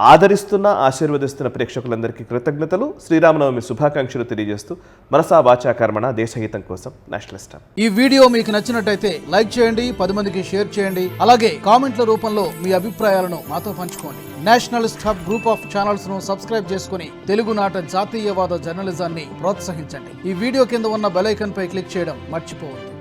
ఆదరిస్తున్న, ఆశీర్వదిస్తున్న ప్రేక్షకులందరికీ కృతజ్ఞతలు, శ్రీరామనవమి శుభాకాంక్షలు తెలియజేస్తూ మనసా వాచా కర్మణ దేశహితం కోసం నేషనలిస్ట్ హబ్. ఈ వీడియో మీకు నచ్చినట్టయితే లైక్ చేయండి, 10 మందికి షేర్ చేయండి. అలాగే కామెంట్ల రూపంలో మీ అభిప్రాయాలను మాతో పంచుకోండి. Nationalist hub group of channels ను సబ్స్క్రైబ్ చేసుకుని తెలుగునాట జాతీయవాద జర్నలిజాన్ని ప్రోత్సహించండి. ఈ వీడియో కింద ఉన్న బెల్ ఐకాన్ పై క్లిక్ చేయడం మర్చిపోవద్దు.